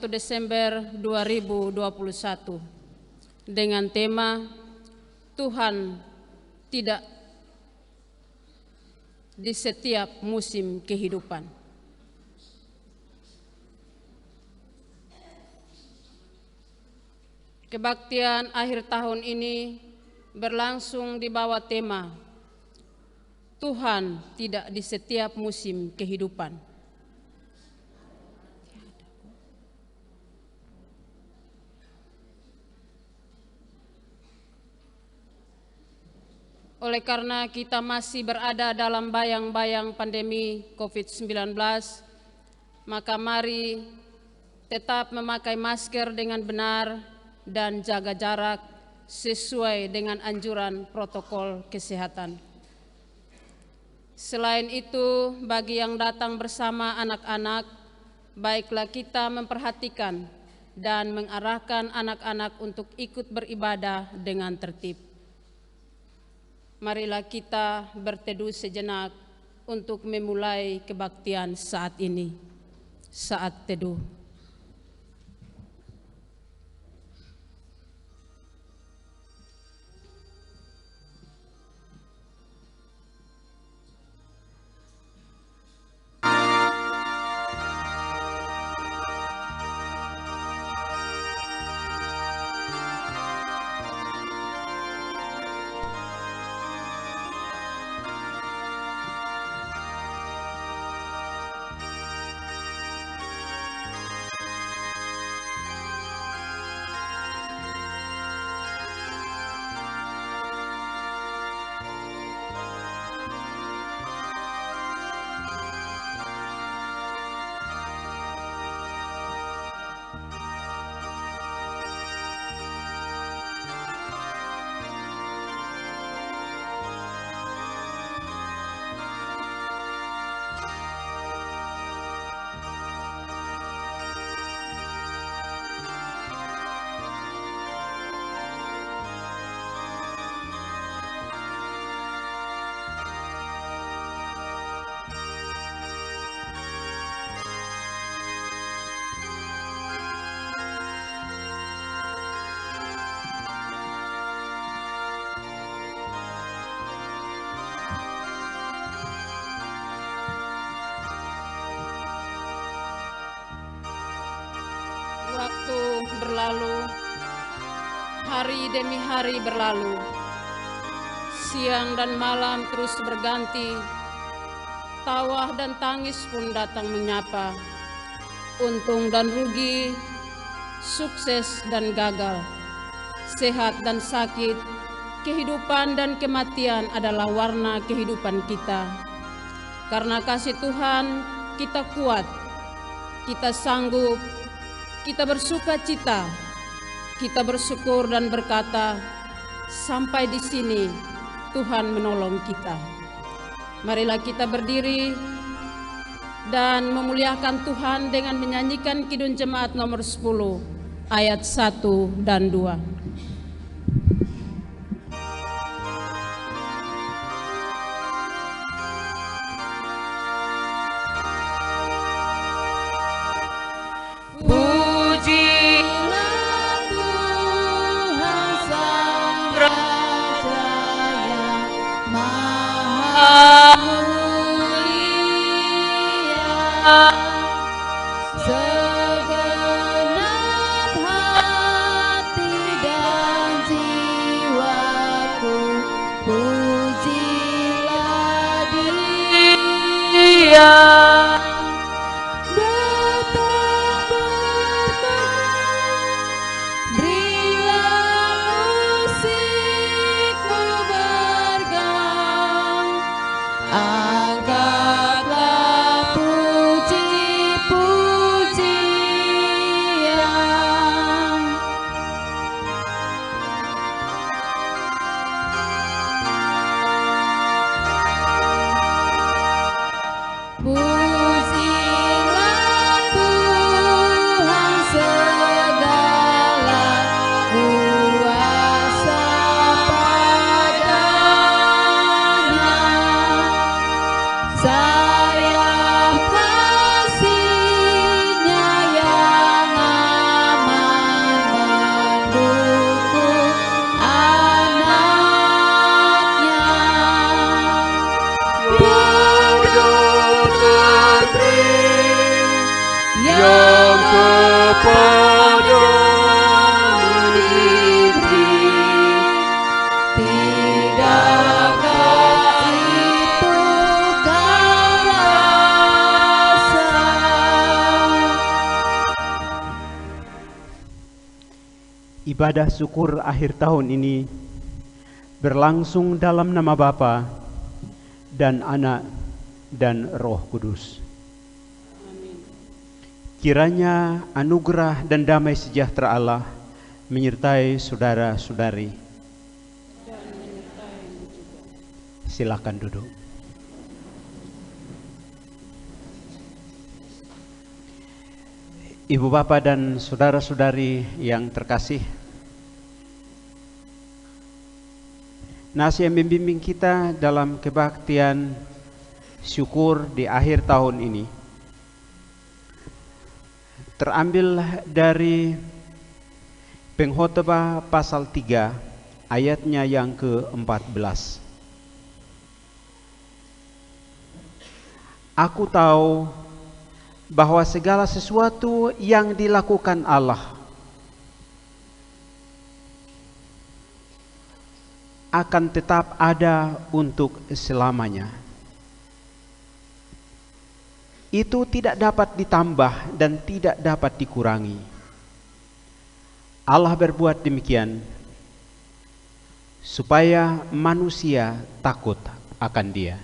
Desember 2021 dengan tema Tuhan tidak di setiap musim kehidupan. Kebaktian akhir tahun ini berlangsung di bawah tema Tuhan tidak di setiap musim kehidupan. Oleh karena kita masih berada dalam bayang-bayang pandemi COVID-19, maka mari tetap memakai masker dengan benar dan jaga jarak sesuai dengan anjuran protokol kesehatan. Selain itu, bagi yang datang bersama anak-anak, baiklah kita memperhatikan dan mengarahkan anak-anak untuk ikut beribadah dengan tertib. Marilah kita berteduh sejenak untuk memulai kebaktian saat ini, saat teduh. Waktu berlalu, hari demi hari berlalu, siang dan malam terus berganti, tawa dan tangis pun datang menyapa, untung dan rugi, sukses dan gagal, sehat dan sakit, kehidupan dan kematian adalah warna kehidupan kita. Karena kasih Tuhan, kita kuat, kita sanggup, kita bersuka cita, kita bersyukur dan berkata, sampai di sini Tuhan menolong kita. Marilah kita berdiri dan memuliakan Tuhan dengan menyanyikan Kidung Jemaat nomor 10, ayat 1 dan 2. Segenap hati Ibadah syukur akhir tahun ini berlangsung dalam nama Bapa dan Anak dan Roh Kudus. Amin. Kiranya anugerah dan damai sejahtera Allah menyertai saudara-saudari. Dan menyertai-Mu juga. Silakan duduk. Ibu bapak dan saudara-saudari yang terkasih, nasihat membimbing kita dalam kebaktian syukur di akhir tahun ini terambil dari Pengkhotbah pasal 3 ayatnya yang ke-14. Aku tahu bahwa segala sesuatu yang dilakukan Allah akan tetap ada untuk selamanya. Itu tidak dapat ditambah dan tidak dapat dikurangi. Allah berbuat demikian supaya manusia takut akan Dia.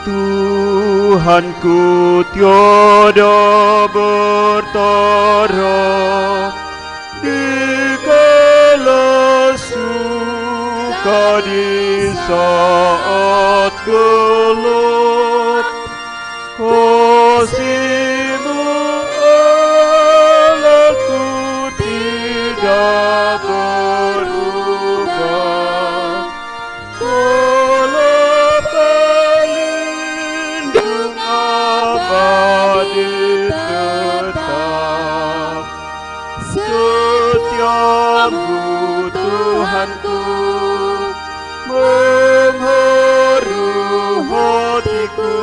Tuhanku tiada bertara di kala suka, di saat gelap. Kasih-Mu Allahku tidak berubah. Setiamu Tuhanku mengharu hatiku.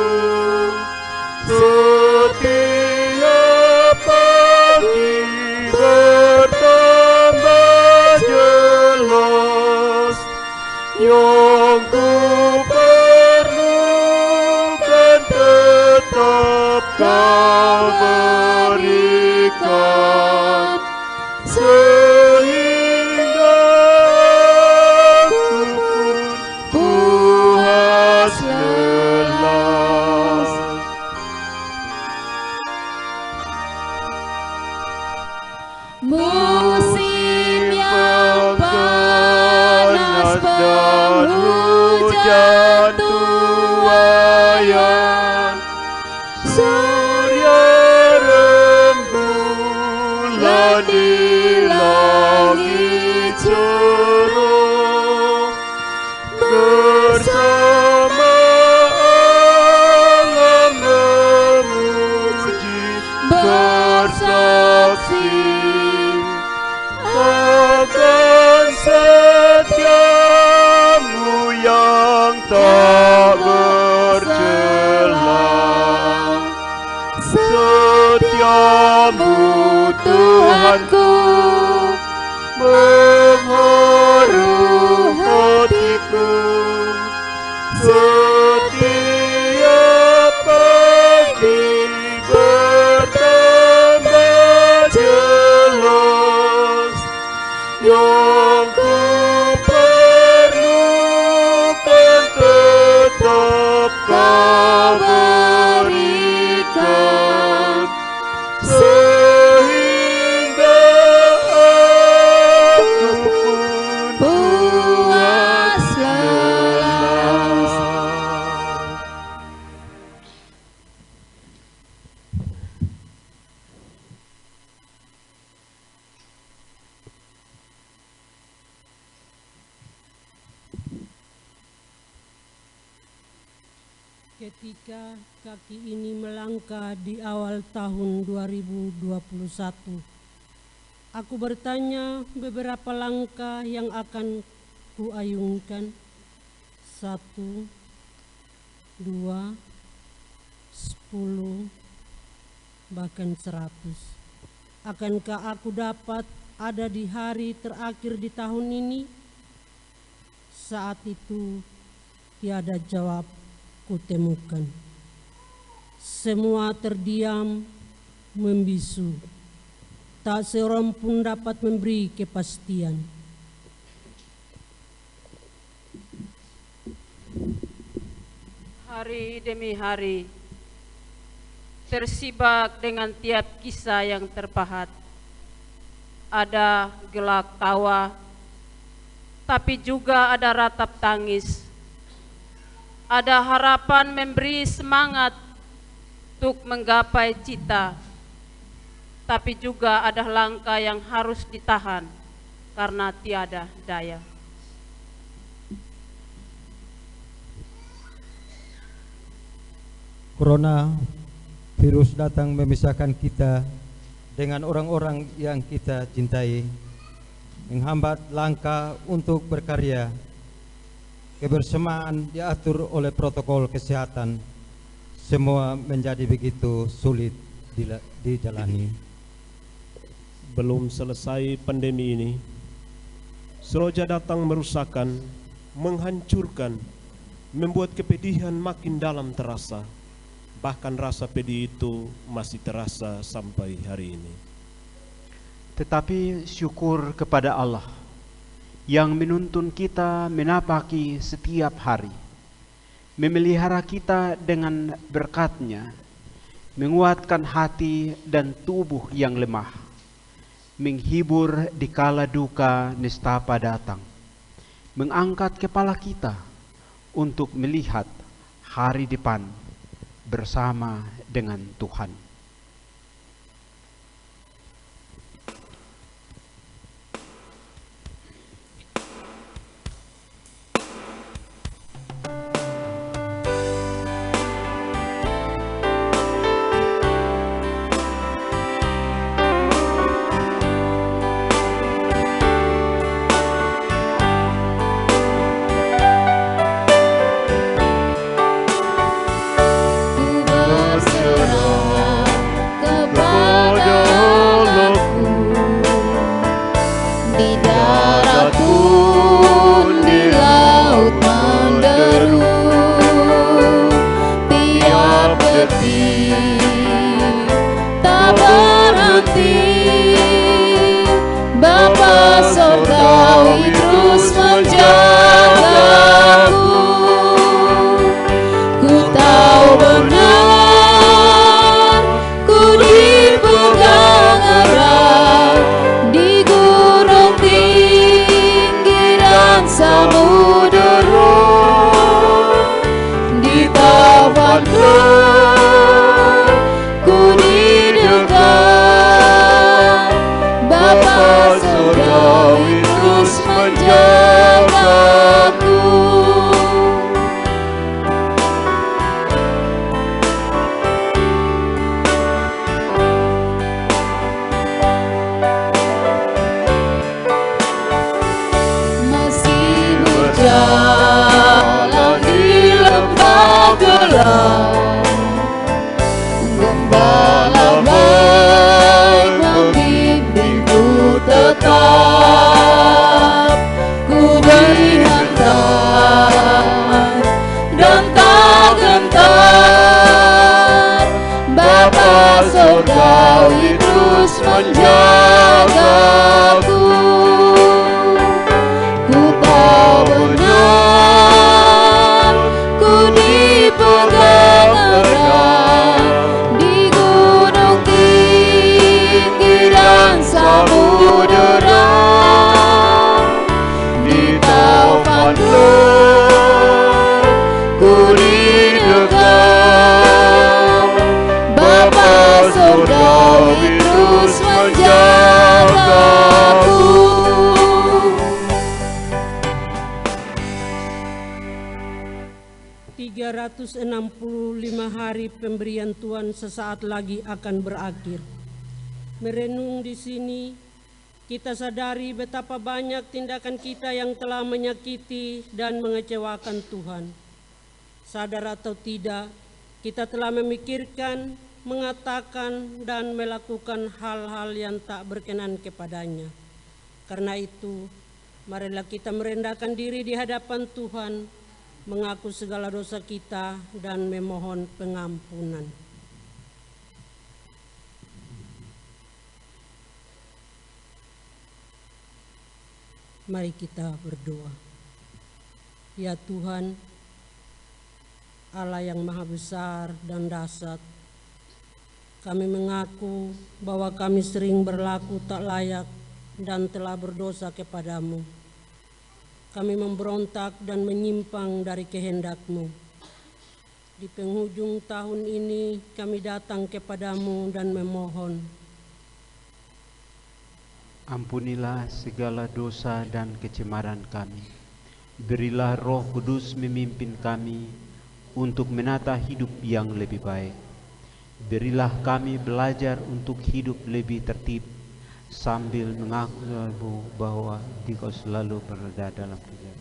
Setiap pagi bertambah jelas yang ku perlukan tetap Kau berikan, sehingga aku pun puas lelas. Musim yang panas dan hujan tuayan, Surya rembulan di langit cerah, bersama alam memuji bersaksi akan setiamu yang tak bercela. Setiamu Tuhanku mengharu hatiku. Setiap pagi bertambah jelas yang ku perlukan tetap Kau berikan, sehingga aku pun puas lelas. Ketika kaki ini melangkah di awal tahun 2021, aku bertanya beberapa langkah yang akan kuayunkan. 1, 2, 10, bahkan 100. Akankah aku dapat ada di hari terakhir di tahun ini? Saat itu tiada jawab kutemukan. Semua terdiam, membisu. Tak seorang pun dapat memberi kepastian. Hari demi hari, tersibak dengan tiap kisah yang terpahat. Ada gelak tawa, tapi juga ada ratap tangis. Ada harapan memberi semangat untuk menggapai cita, tapi juga ada langkah yang harus ditahan karena tiada daya. Corona virus datang memisahkan kita dengan orang-orang yang kita cintai, menghambat langkah untuk berkarya. Kebersamaan diatur oleh protokol kesehatan. Semua menjadi begitu sulit dijalani. Belum selesai pandemi ini, Seroja datang merusakkan, menghancurkan, membuat kepedihan makin dalam terasa. Bahkan rasa pedih itu masih terasa sampai hari ini. Tetapi syukur kepada Allah yang menuntun kita menapaki setiap hari, memelihara kita dengan berkat-Nya, menguatkan hati dan tubuh yang lemah, menghibur di kala duka nestapa datang, mengangkat kepala kita untuk melihat hari depan bersama dengan Tuhan. Pemberian Tuhan sesaat lagi akan berakhir. Merenung di sini, kita sadari betapa banyak tindakan kita yang telah menyakiti dan mengecewakan Tuhan. Sadar atau tidak, kita telah memikirkan, mengatakan, dan melakukan hal-hal yang tak berkenan kepadanya. Karena itu, marilah kita merendahkan diri di hadapan Tuhan, mengaku segala dosa kita dan memohon pengampunan. Mari kita berdoa. Ya Tuhan, Allah yang maha besar dan dahsyat, kami mengaku bahwa kami sering berlaku tak layak dan telah berdosa kepadamu. Kami memberontak dan menyimpang dari kehendak-Mu. Di penghujung tahun ini kami datang kepadamu dan memohon, ampunilah segala dosa dan kecemaran kami. Berilah Roh Kudus memimpin kami untuk menata hidup yang lebih baik. Berilah kami belajar untuk hidup lebih tertib, sambil mengaku bahwa Engkau selalu berada dalam kita.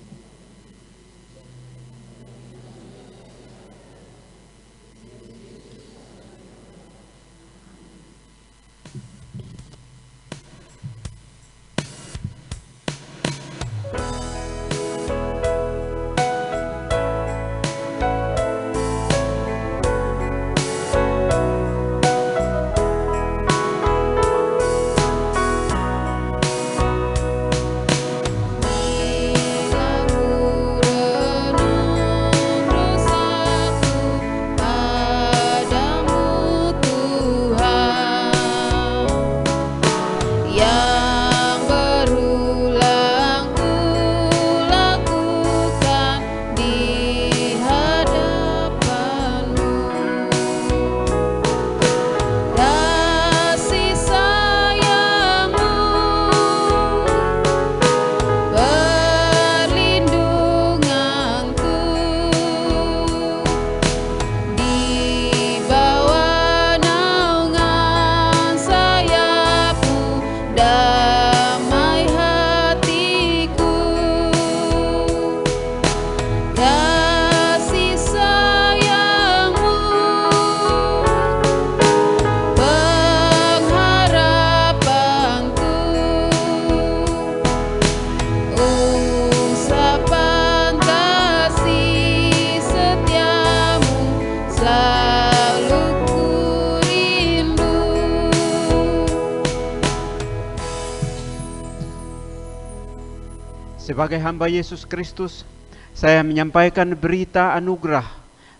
Sebagai hamba Yesus Kristus, saya menyampaikan berita anugerah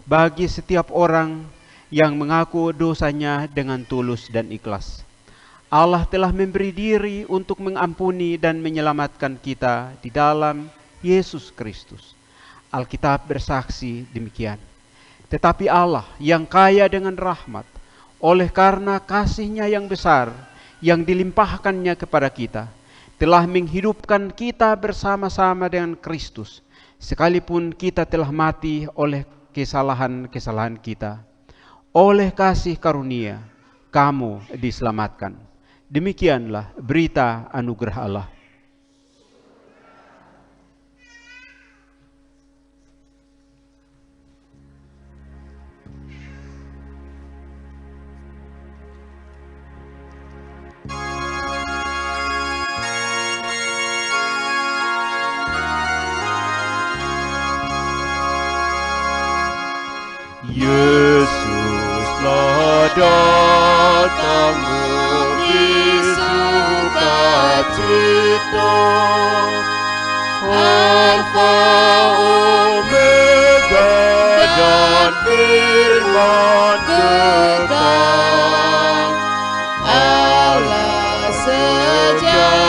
bagi setiap orang yang mengaku dosanya dengan tulus dan ikhlas. Allah telah memberi diri untuk mengampuni dan menyelamatkan kita di dalam Yesus Kristus. Alkitab bersaksi demikian. Tetapi Allah yang kaya dengan rahmat, oleh karena kasih-Nya yang besar yang dilimpahkannya kepada kita, telah menghidupkan kita bersama-sama dengan Kristus, sekalipun kita telah mati oleh kesalahan-kesalahan kita. Oleh kasih karunia, kamu diselamatkan. Demikianlah berita anugerah Allah. Yesuslah datang memberi sukacita, Alfa Omega dan firman kekal, Allah sejati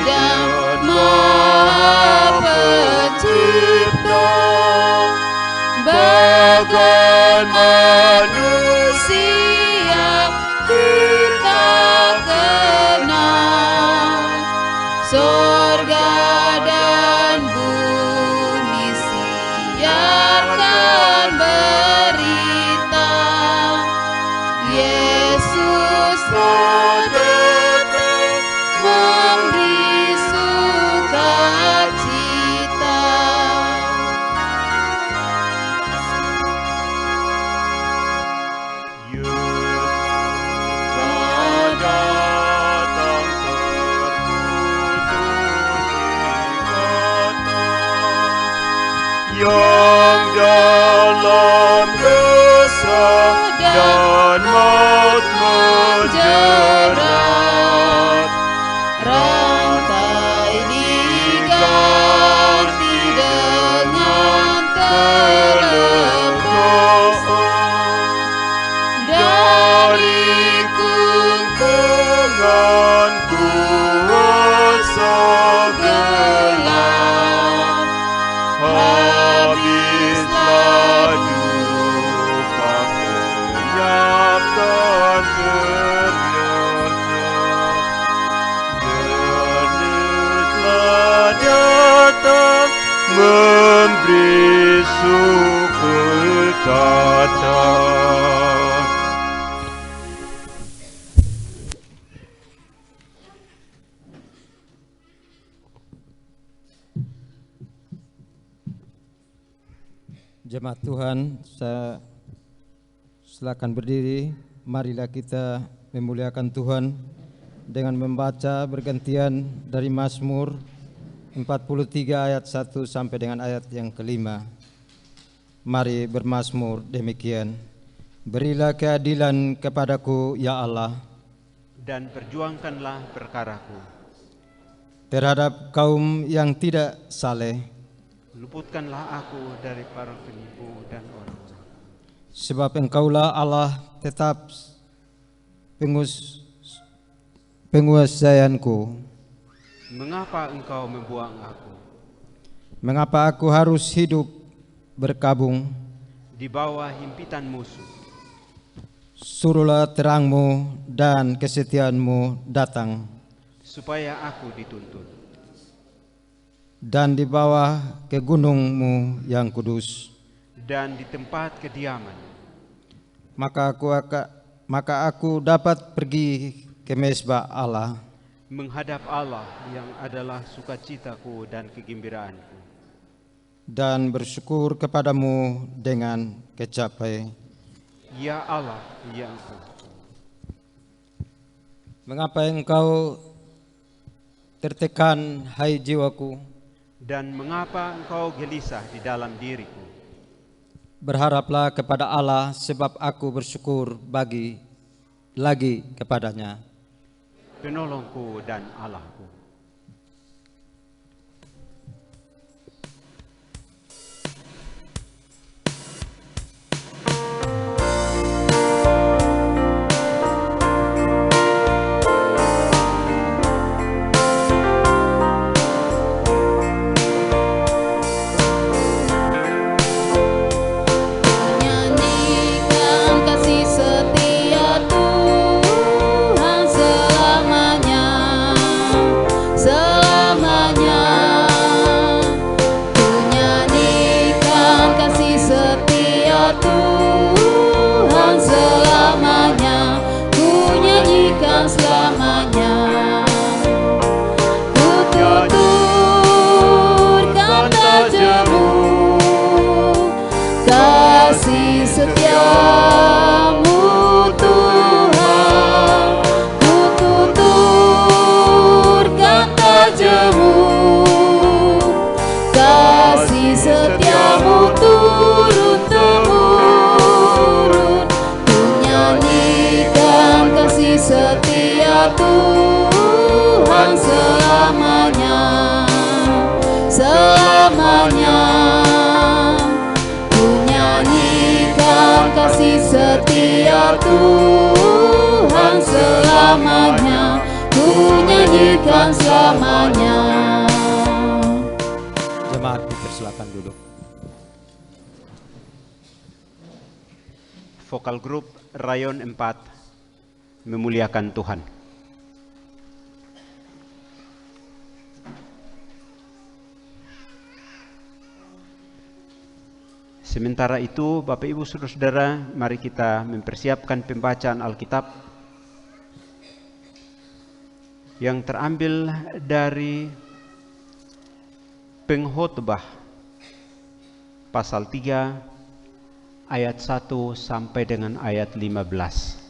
dan Maha Pencipta. bagai manusia Kita kenal sorga dan bumi yang dalam dosa dan maut menjerat. Rantai diganti dengan terlepas Dari kungkungan kuasa gelap, habislah duka lenyap dan ternyata Yesuslah datang memberi sukacita. Jemaat Tuhan, saya silakan berdiri. Marilah kita memuliakan Tuhan dengan membaca bergantian dari Mazmur 43 ayat 1 sampai dengan ayat yang kelima. Mari bermazmur demikian. Berilah keadilan kepadaku, ya Allah, dan perjuangkanlah perkaraku. terhadap kaum yang tidak saleh. Luputkanlah aku dari para penipu dan orang jahat. Sebab Engkaulah Allah tetap penguasaianku. Mengapa engkau membuang aku? Mengapa aku harus hidup berkabung? Di bawah himpitan musuh. Suruhlah terangmu dan kesetiaanmu datang, supaya aku dituntun. dan di bawah ke gunungmu yang kudus. Dan di tempat kediaman. Maka aku dapat pergi ke mezbah Allah, Menghadap Allah yang adalah sukacitaku dan kegembiraanku. dan bersyukur kepadamu dengan kecapai. Ya Allah, ya Engkau. Mengapa engkau tertekan, hai jiwaku? Dan mengapa engkau gelisah di dalam diriku? Berharaplah kepada Allah, sebab aku bersyukur lagi kepadanya. Penolongku dan Allahku. Menyanyikan kasih setia Tuhan selamanya, selamanya. Ku nyanyikan kasih setia Tuhan selamanya, ku nyanyikan selamanya. Ku tuturkan tajamu, kasih setiamu Tuhan. Ku tuturkan tajamu, kasih setiamu turun-temurun. Ku nyanyikan kasih setia Tuhan selamanya, selamanya. Ku nyanyikan kasih setia Tuhan selamanya, ku nyanyikan selamanya. Jemaat dipersilakan duduk. Vokal grup Rayon 4 memuliakan Tuhan. Sementara itu, Bapak Ibu Saudara-saudara, mari kita mempersiapkan pembacaan Alkitab yang terambil dari Pengkhotbah pasal 3 ayat 1 sampai dengan ayat 15.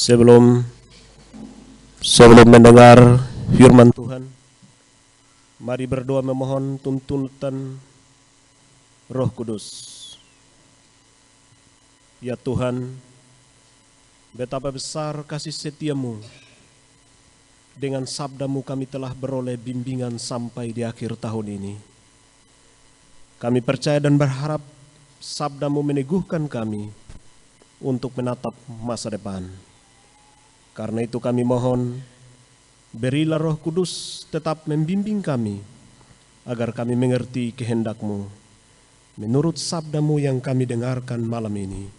Sebelum mendengar firman Tuhan, mari berdoa memohon tuntunan Roh Kudus. Ya Tuhan, betapa besar kasih setiamu. Dengan sabdamu kami telah beroleh bimbingan sampai di akhir tahun ini. Kami percaya dan berharap sabdamu meneguhkan kami untuk menatap masa depan. Karena itu kami mohon, berilah Roh Kudus tetap membimbing kami, agar kami mengerti kehendak-Mu, menurut sabdamu yang kami dengarkan malam ini.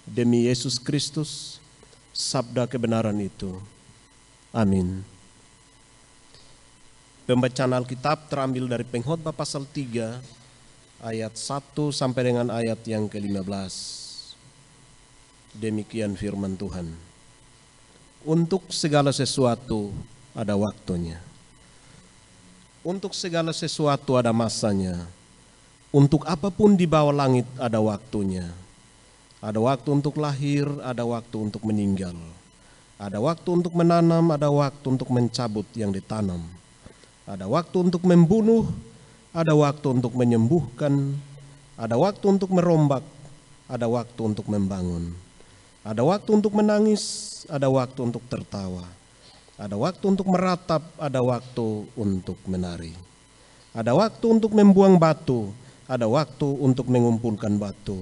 Demi Yesus Kristus, sabda kebenaran itu. Amin. Pembacaan Alkitab terambil dari Pengkhotbah pasal 3, ayat 1 sampai dengan ayat yang ke-15. Demikian firman Tuhan. Untuk segala sesuatu ada waktunya. Untuk segala sesuatu ada masanya. Untuk apapun di bawah langit ada waktunya. Ada waktu untuk lahir, ada waktu untuk meninggal. Ada waktu untuk menanam, ada waktu untuk mencabut yang ditanam. Ada waktu untuk membunuh, ada waktu untuk menyembuhkan. Ada waktu untuk merombak, ada waktu untuk membangun. Ada waktu untuk menangis, ada waktu untuk tertawa. Ada waktu untuk meratap, ada waktu untuk menari. Ada waktu untuk membuang batu, ada waktu untuk mengumpulkan batu.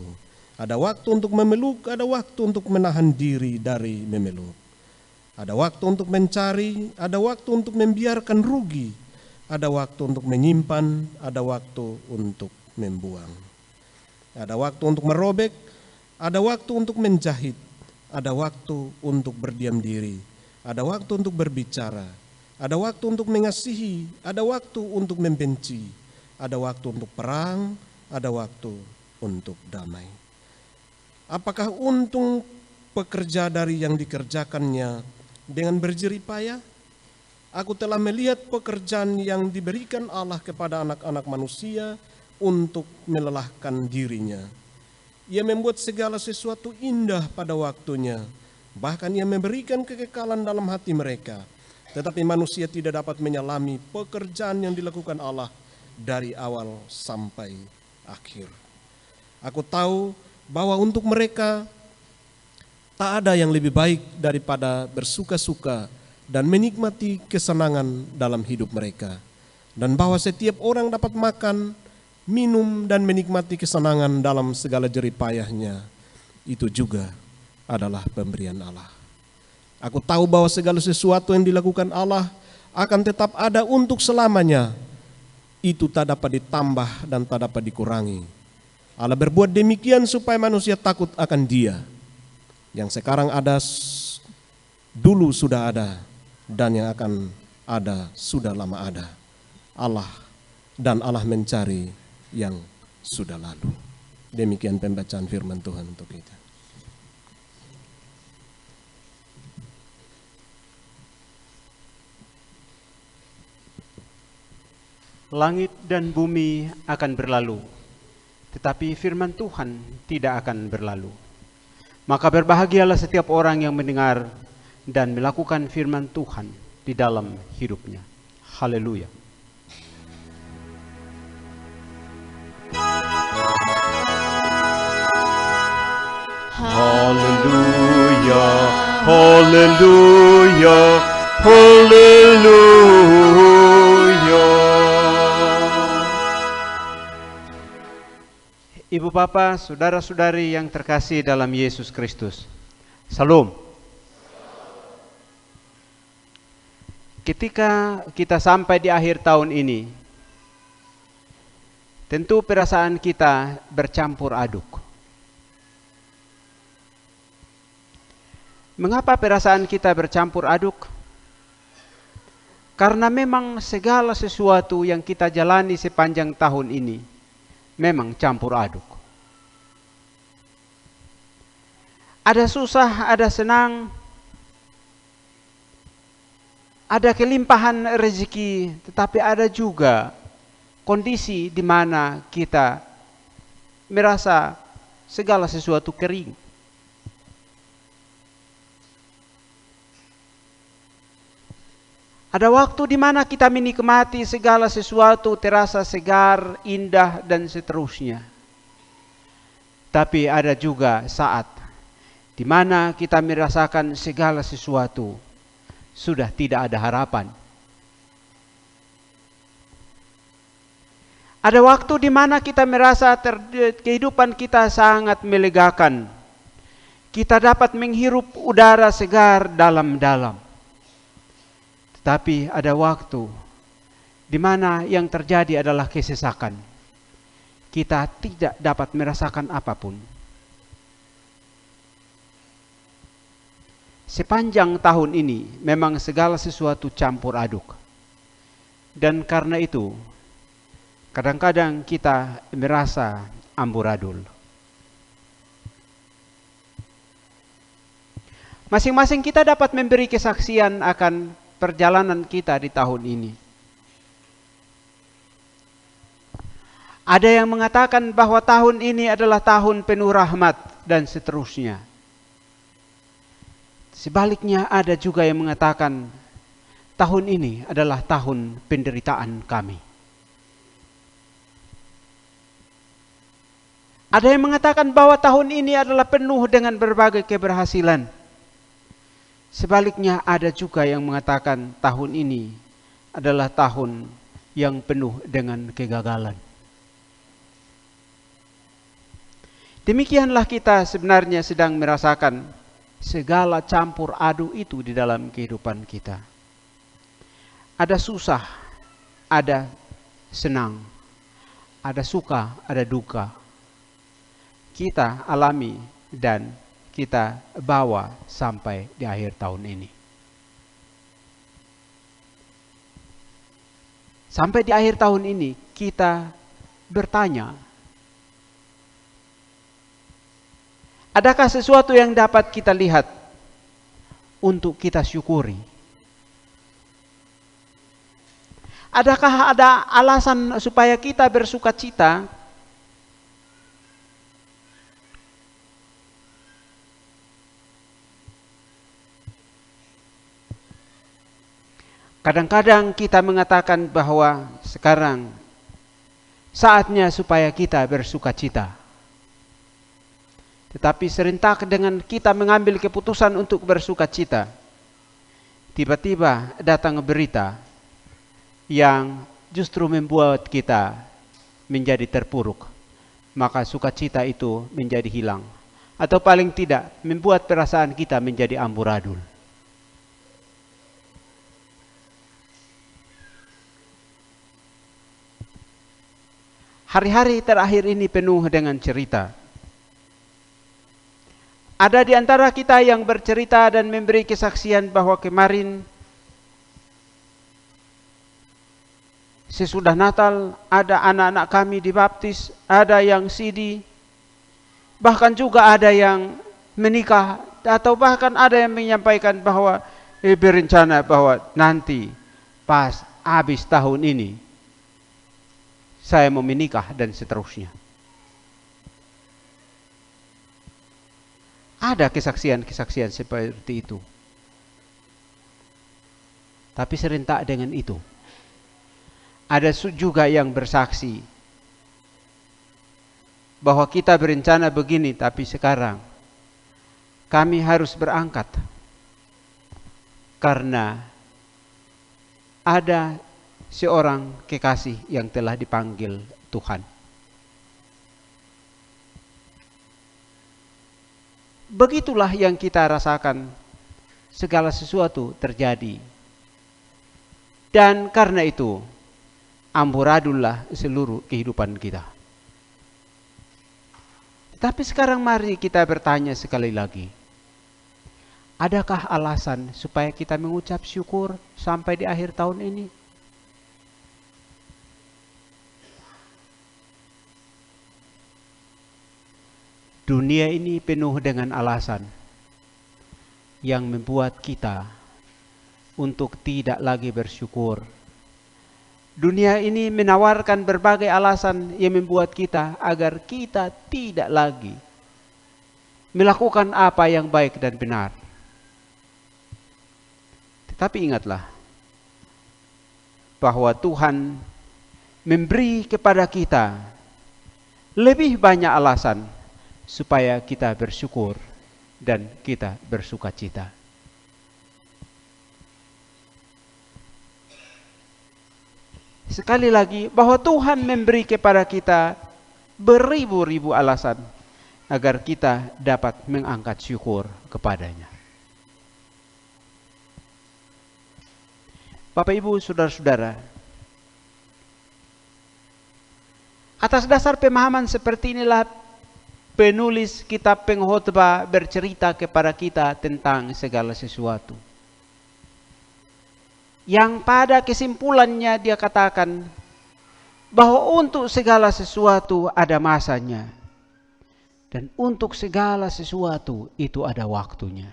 Ada waktu untuk memeluk, ada waktu untuk menahan diri dari memeluk. Ada waktu untuk mencari, ada waktu untuk membiarkan rugi. Ada waktu untuk menyimpan, ada waktu untuk membuang. Ada waktu untuk merobek, ada waktu untuk menjahit. Ada waktu untuk berdiam diri, ada waktu untuk berbicara, ada waktu untuk mengasihi, ada waktu untuk membenci, ada waktu untuk perang, ada waktu untuk damai. Apakah untung pekerja dari yang dikerjakannya dengan berjerih payah? Aku telah melihat pekerjaan yang diberikan Allah kepada anak-anak manusia untuk melelahkan dirinya. Ia membuat segala sesuatu indah pada waktunya. Bahkan ia memberikan kekekalan dalam hati mereka. Tetapi manusia tidak dapat menyelami pekerjaan yang dilakukan Allah dari awal sampai akhir. Aku tahu bahwa untuk mereka tak ada yang lebih baik daripada bersuka-suka dan menikmati kesenangan dalam hidup mereka. Dan bahwa setiap orang dapat makan, minum dan menikmati kesenangan dalam segala jerih payahnya, itu juga adalah pemberian Allah. Aku tahu bahwa segala sesuatu yang dilakukan Allah akan tetap ada untuk selamanya. Itu tak dapat ditambah dan tak dapat dikurangi. Allah berbuat demikian supaya manusia takut akan Dia. Yang sekarang ada, dulu sudah ada, dan yang akan ada, sudah lama ada. Allah dan Allah mencari yang sudah lalu. Demikian pembacaan firman Tuhan untuk kita. Langit dan bumi akan berlalu, tetapi firman Tuhan tidak akan berlalu. Maka berbahagialah setiap orang yang mendengar dan melakukan firman Tuhan di dalam hidupnya. Haleluya. Haleluya, haleluya, haleluya. Ibu Bapa, saudara-saudari yang terkasih dalam Yesus Kristus. Salam. Ketika kita sampai di akhir tahun ini, tentu perasaan kita bercampur aduk. Mengapa perasaan kita bercampur aduk? Karena memang segala sesuatu yang kita jalani sepanjang tahun ini memang campur aduk. Ada susah, ada senang, ada kelimpahan rezeki, tetapi ada juga kondisi di mana kita merasa segala sesuatu kering. Ada waktu di mana kita menikmati segala sesuatu terasa segar, indah, dan seterusnya. Tapi ada juga saat di mana kita merasakan segala sesuatu sudah tidak ada harapan. Ada waktu di mana kita merasa kehidupan kita sangat melegakan. Kita dapat menghirup udara segar dalam-dalam. Tetapi ada waktu di mana yang terjadi adalah kesesakan. Kita tidak dapat merasakan apapun. Sepanjang tahun ini memang segala sesuatu campur aduk. Dan karena itu, kadang-kadang kita merasa amburadul. Masing-masing kita dapat memberi kesaksian akan perjalanan kita di tahun ini. Ada yang mengatakan bahwa tahun ini adalah tahun penuh rahmat dan seterusnya. Sebaliknya ada juga yang mengatakan tahun ini adalah tahun penderitaan kami. Ada yang mengatakan bahwa tahun ini adalah penuh dengan berbagai keberhasilan. Sebaliknya ada juga yang mengatakan tahun ini adalah tahun yang penuh dengan kegagalan. Demikianlah kita sebenarnya sedang merasakan segala campur aduk itu di dalam kehidupan kita. Ada susah, ada senang, ada suka, ada duka. Kita alami dan kita bawa sampai di akhir tahun ini. Sampai di akhir tahun ini kita bertanya, adakah sesuatu yang dapat kita lihat untuk kita syukuri? Adakah ada alasan supaya kita bersuka cita? Kadang-kadang kita mengatakan bahwa sekarang saatnya supaya kita bersuka cita. Tetapi serentak dengan kita mengambil keputusan untuk bersuka cita, tiba-tiba datang berita yang justru membuat kita menjadi terpuruk. Maka sukacita itu menjadi hilang. Atau paling tidak membuat perasaan kita menjadi amburadul. Hari-hari terakhir ini penuh dengan cerita. Ada di antara kita yang bercerita dan memberi kesaksian bahwa kemarin sesudah Natal ada anak-anak kami dibaptis, ada yang sidi, bahkan juga ada yang menikah, atau bahkan ada yang menyampaikan bahwa berencana bahwa nanti pas habis tahun ini saya mau menikah dan seterusnya. Ada kesaksian-kesaksian seperti itu. Tapi serentak dengan itu, ada juga yang bersaksi bahwa kita berencana begini, tapi sekarang kami harus berangkat karena ada seorang kekasih yang telah dipanggil Tuhan. Begitulah yang kita rasakan, segala sesuatu terjadi. Dan karena itu, amburadullah seluruh kehidupan kita. Tapi sekarang mari kita bertanya sekali lagi. Adakah alasan supaya kita mengucap syukur sampai di akhir tahun ini? Dunia ini penuh dengan alasan yang membuat kita untuk tidak lagi bersyukur. Dunia ini menawarkan berbagai alasan yang membuat kita agar kita tidak lagi melakukan apa yang baik dan benar. Tetapi ingatlah, bahwa Tuhan memberi kepada kita lebih banyak alasan supaya kita bersyukur dan kita bersukacita. Sekali lagi, bahwa Tuhan memberi kepada kita beribu-ribu alasan agar kita dapat mengangkat syukur kepadanya. Bapak, Ibu, Saudara-saudara, atas dasar pemahaman seperti inilah penulis kitab Pengkhotbah bercerita kepada kita tentang segala sesuatu. Yang pada kesimpulannya dia katakan bahwa untuk segala sesuatu ada masanya. Dan untuk segala sesuatu itu ada waktunya.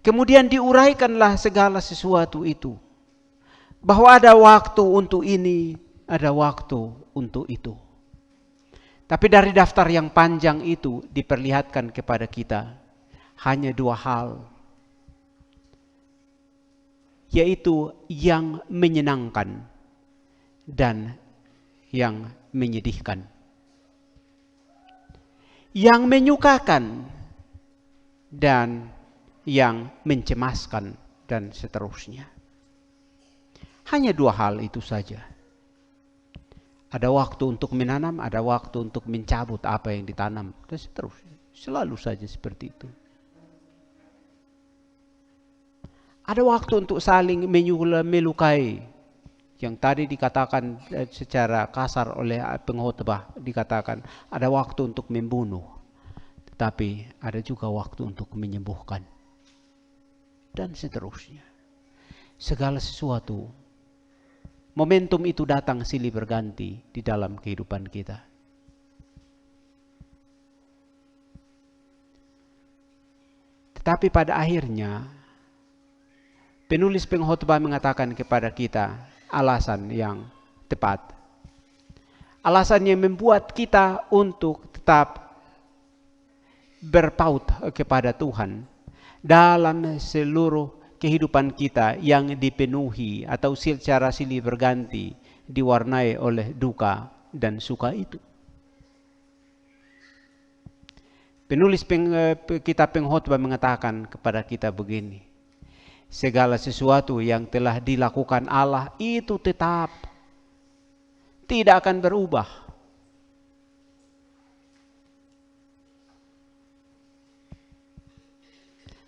Kemudian diuraikanlah segala sesuatu itu. Bahwa ada waktu untuk ini, ada waktu untuk itu. Tapi dari daftar yang panjang itu diperlihatkan kepada kita hanya dua hal. Yaitu yang menyenangkan dan yang menyedihkan. Yang menyukakan dan yang mencemaskan dan seterusnya. Hanya dua hal itu saja. Ada waktu untuk menanam, ada waktu untuk mencabut apa yang ditanam dan seterusnya. Selalu saja seperti itu. Ada waktu untuk saling melukai. Yang tadi dikatakan secara kasar oleh pengkhotbah, dikatakan ada waktu untuk membunuh. Tetapi ada juga waktu untuk menyembuhkan. Dan seterusnya. Segala sesuatu, momentum itu datang silih berganti di dalam kehidupan kita. Tetapi pada akhirnya, penulis Pengkhotbah mengatakan kepada kita alasan yang tepat. Alasan yang membuat kita untuk tetap berpaut kepada Tuhan dalam seluruh kehidupan kita yang dipenuhi atau secara silih berganti diwarnai oleh duka dan suka itu. Penulis kitab Pengkhotbah mengatakan kepada kita begini. Segala sesuatu yang telah dilakukan Allah itu tetap tidak akan berubah.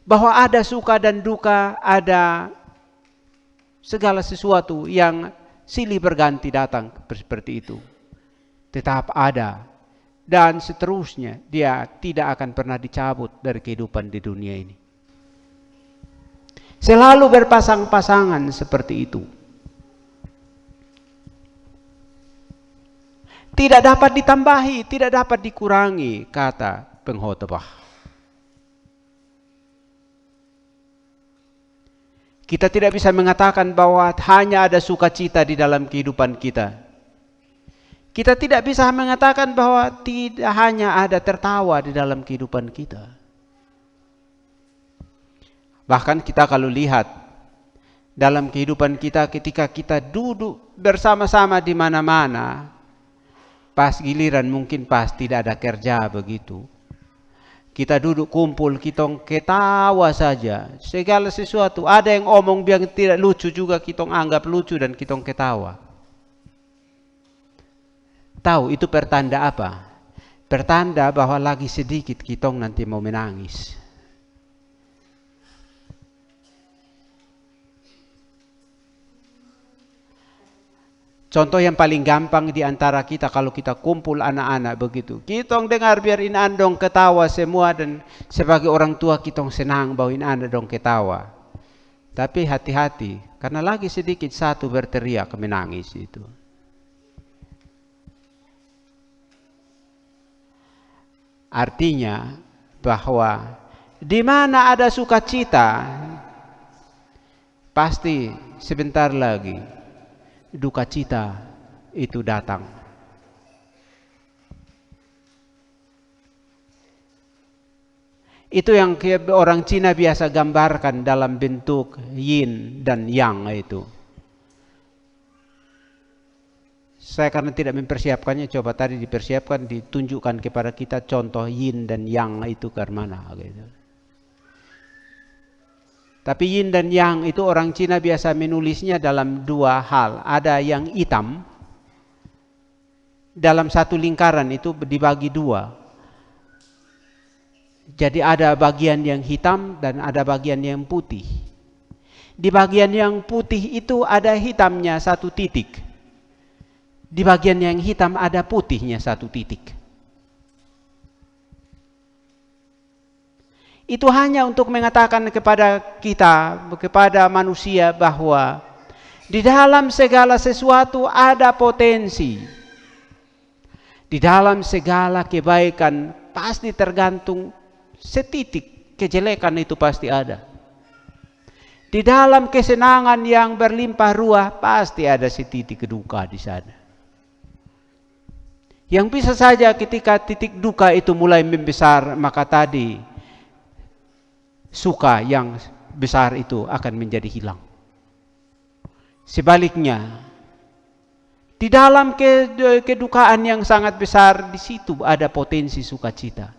Bahwa ada suka dan duka, ada segala sesuatu yang silih berganti datang seperti itu. Tetap ada dan seterusnya, dia tidak akan pernah dicabut dari kehidupan di dunia ini. Selalu berpasang-pasangan seperti itu. Tidak dapat ditambahi, tidak dapat dikurangi, kata pengkhotbah. Kita tidak bisa mengatakan bahwa hanya ada sukacita di dalam kehidupan kita. Kita tidak bisa mengatakan bahwa tidak hanya ada tertawa di dalam kehidupan kita. Bahkan kita kalau lihat dalam kehidupan kita ketika kita duduk bersama-sama di mana-mana, pas giliran mungkin pas tidak ada kerja begitu. Kita duduk kumpul, kita ketawa saja. Segala sesuatu, ada yang omong yang tidak lucu juga kita anggap lucu dan kita ketawa. Tahu itu pertanda apa? Pertanda bahwa lagi sedikit kita nanti mau menangis. Contoh yang paling gampang di antara kita kalau kita kumpul anak-anak begitu. Kita dengar biar inan dong ketawa semua dan sebagai orang tua kita senang bahwa inan dong ketawa. Tapi hati-hati karena lagi sedikit satu berteriak menangis itu. Artinya bahwa di mana ada sukacita pasti sebentar lagi duka cita itu datang. Itu yang orang Cina biasa gambarkan dalam bentuk yin dan yang itu. Saya karena tidak mempersiapkannya, coba tadi dipersiapkan, ditunjukkan kepada kita contoh yin dan yang itu ke mana gitu. Tapi yin dan yang itu orang Cina biasa menulisnya dalam dua hal. Ada yang hitam, dalam satu lingkaran itu dibagi dua. Jadi ada bagian yang hitam dan ada bagian yang putih. Di bagian yang putih itu ada hitamnya satu titik. Di bagian yang hitam ada putihnya satu titik. Itu hanya untuk mengatakan kepada kita, kepada manusia bahwa di dalam segala sesuatu ada potensi. Di dalam segala kebaikan pasti tergantung setitik kejelekan itu pasti ada. Di dalam kesenangan yang berlimpah ruah pasti ada setitik duka di sana. Yang bisa saja ketika titik duka itu mulai membesar, maka tadi suka yang besar itu akan menjadi hilang. Sebaliknya, di dalam kedukaan yang sangat besar, di situ ada potensi sukacita.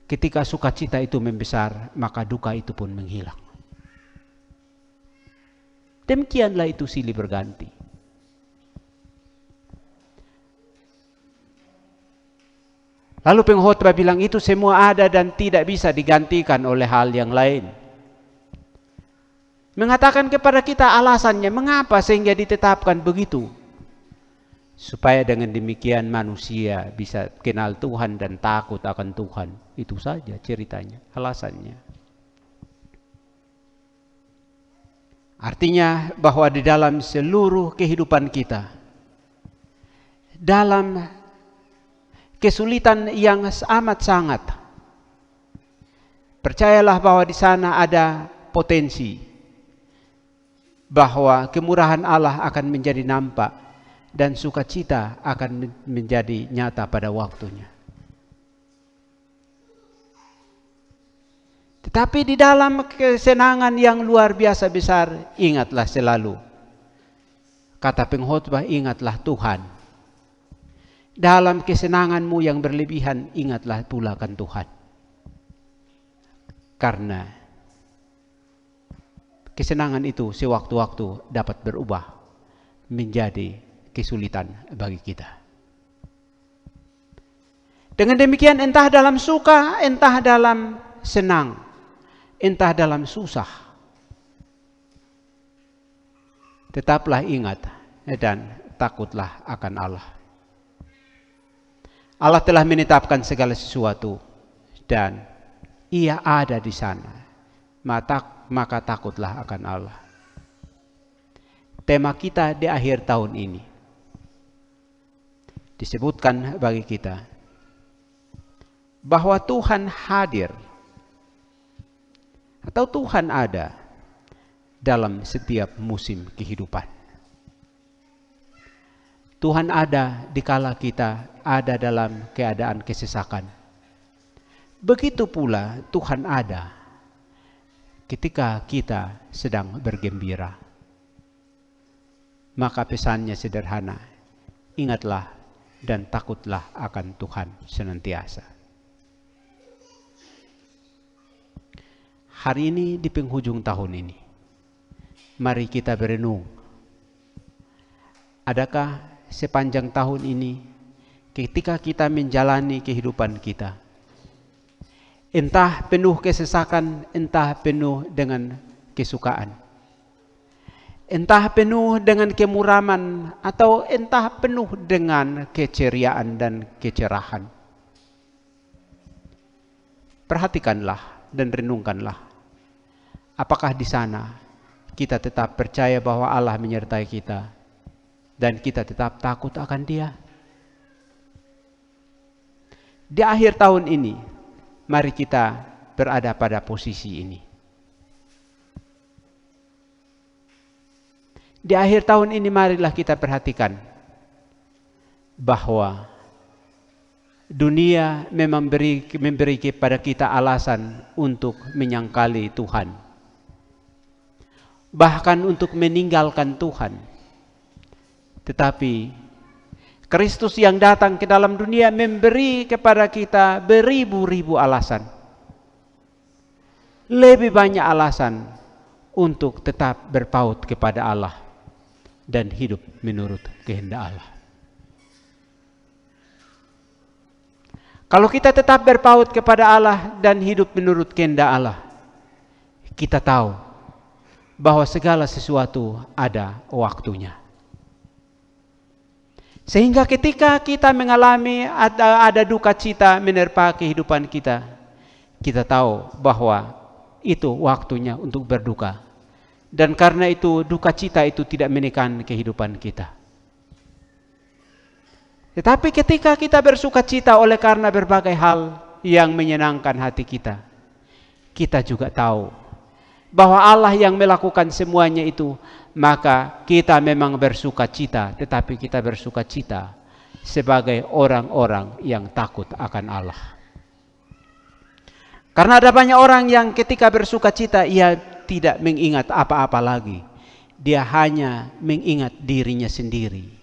Ketika sukacita itu membesar, maka duka itu pun menghilang. Demikianlah itu silih berganti. Lalu pengkhotbah bilang itu semua ada dan tidak bisa digantikan oleh hal yang lain. Mengatakan kepada kita alasannya mengapa sehingga ditetapkan begitu. Supaya dengan demikian manusia bisa kenal Tuhan dan takut akan Tuhan. Itu saja ceritanya, alasannya. Artinya bahwa di dalam seluruh kehidupan kita, dalam kesulitan yang amat sangat, percayalah bahwa di sana ada potensi bahwa kemurahan Allah akan menjadi nampak dan sukacita akan menjadi nyata pada waktunya. Tetapi di dalam kesenangan yang luar biasa besar, ingatlah selalu, kata pengkhotbah, ingatlah Tuhan. Dalam kesenanganmu yang berlebihan, ingatlah pula kan Tuhan. Karena kesenangan itu sewaktu-waktu dapat berubah menjadi kesulitan bagi kita. Dengan demikian entah dalam suka, entah dalam senang, entah dalam susah, tetaplah ingat dan takutlah akan Allah. Allah telah menetapkan segala sesuatu dan Ia ada di sana. Maka takutlah akan Allah. Tema kita di akhir tahun ini disebutkan bagi kita bahwa Tuhan hadir atau Tuhan ada dalam setiap musim kehidupan. Tuhan ada dikala kita ada dalam keadaan kesesakan. Begitu pula Tuhan ada ketika kita sedang bergembira. Maka pesannya sederhana, ingatlah dan takutlah akan Tuhan senantiasa. Hari ini di penghujung tahun ini, mari kita berenung. Adakah sepanjang tahun ini, ketika kita menjalani kehidupan kita, entah penuh kesesakan, entah penuh dengan kesukaan, entah penuh dengan kemuraman, atau entah penuh dengan keceriaan dan kecerahan, perhatikanlah dan renungkanlah, apakah di sana kita tetap percaya bahwa Allah menyertai kita dan kita tetap takut akan Dia. Di akhir tahun ini, mari kita berada pada posisi ini. Di akhir tahun ini marilah kita perhatikan bahwa dunia memang memberi kepada kita alasan untuk menyangkali Tuhan. Bahkan untuk meninggalkan Tuhan. Tetapi Kristus yang datang ke dalam dunia memberi kepada kita beribu-ribu alasan. Lebih banyak alasan untuk tetap berpaut kepada Allah dan hidup menurut kehendak Allah. Kalau kita tetap berpaut kepada Allah dan hidup menurut kehendak Allah, kita tahu bahwa segala sesuatu ada waktunya. Sehingga ketika kita mengalami ada duka cita menerpa kehidupan kita, kita tahu bahwa itu waktunya untuk berduka. Dan karena itu duka cita itu tidak menekan kehidupan kita. Tetapi ketika kita bersuka cita oleh karena berbagai hal yang menyenangkan hati kita, kita juga tahu bahwa Allah yang melakukan semuanya itu, maka kita memang bersuka cita, tetapi kita bersuka cita sebagai orang-orang yang takut akan Allah. Karena ada banyak orang yang ketika bersuka cita, ia tidak mengingat apa-apa lagi. Dia hanya mengingat dirinya sendiri.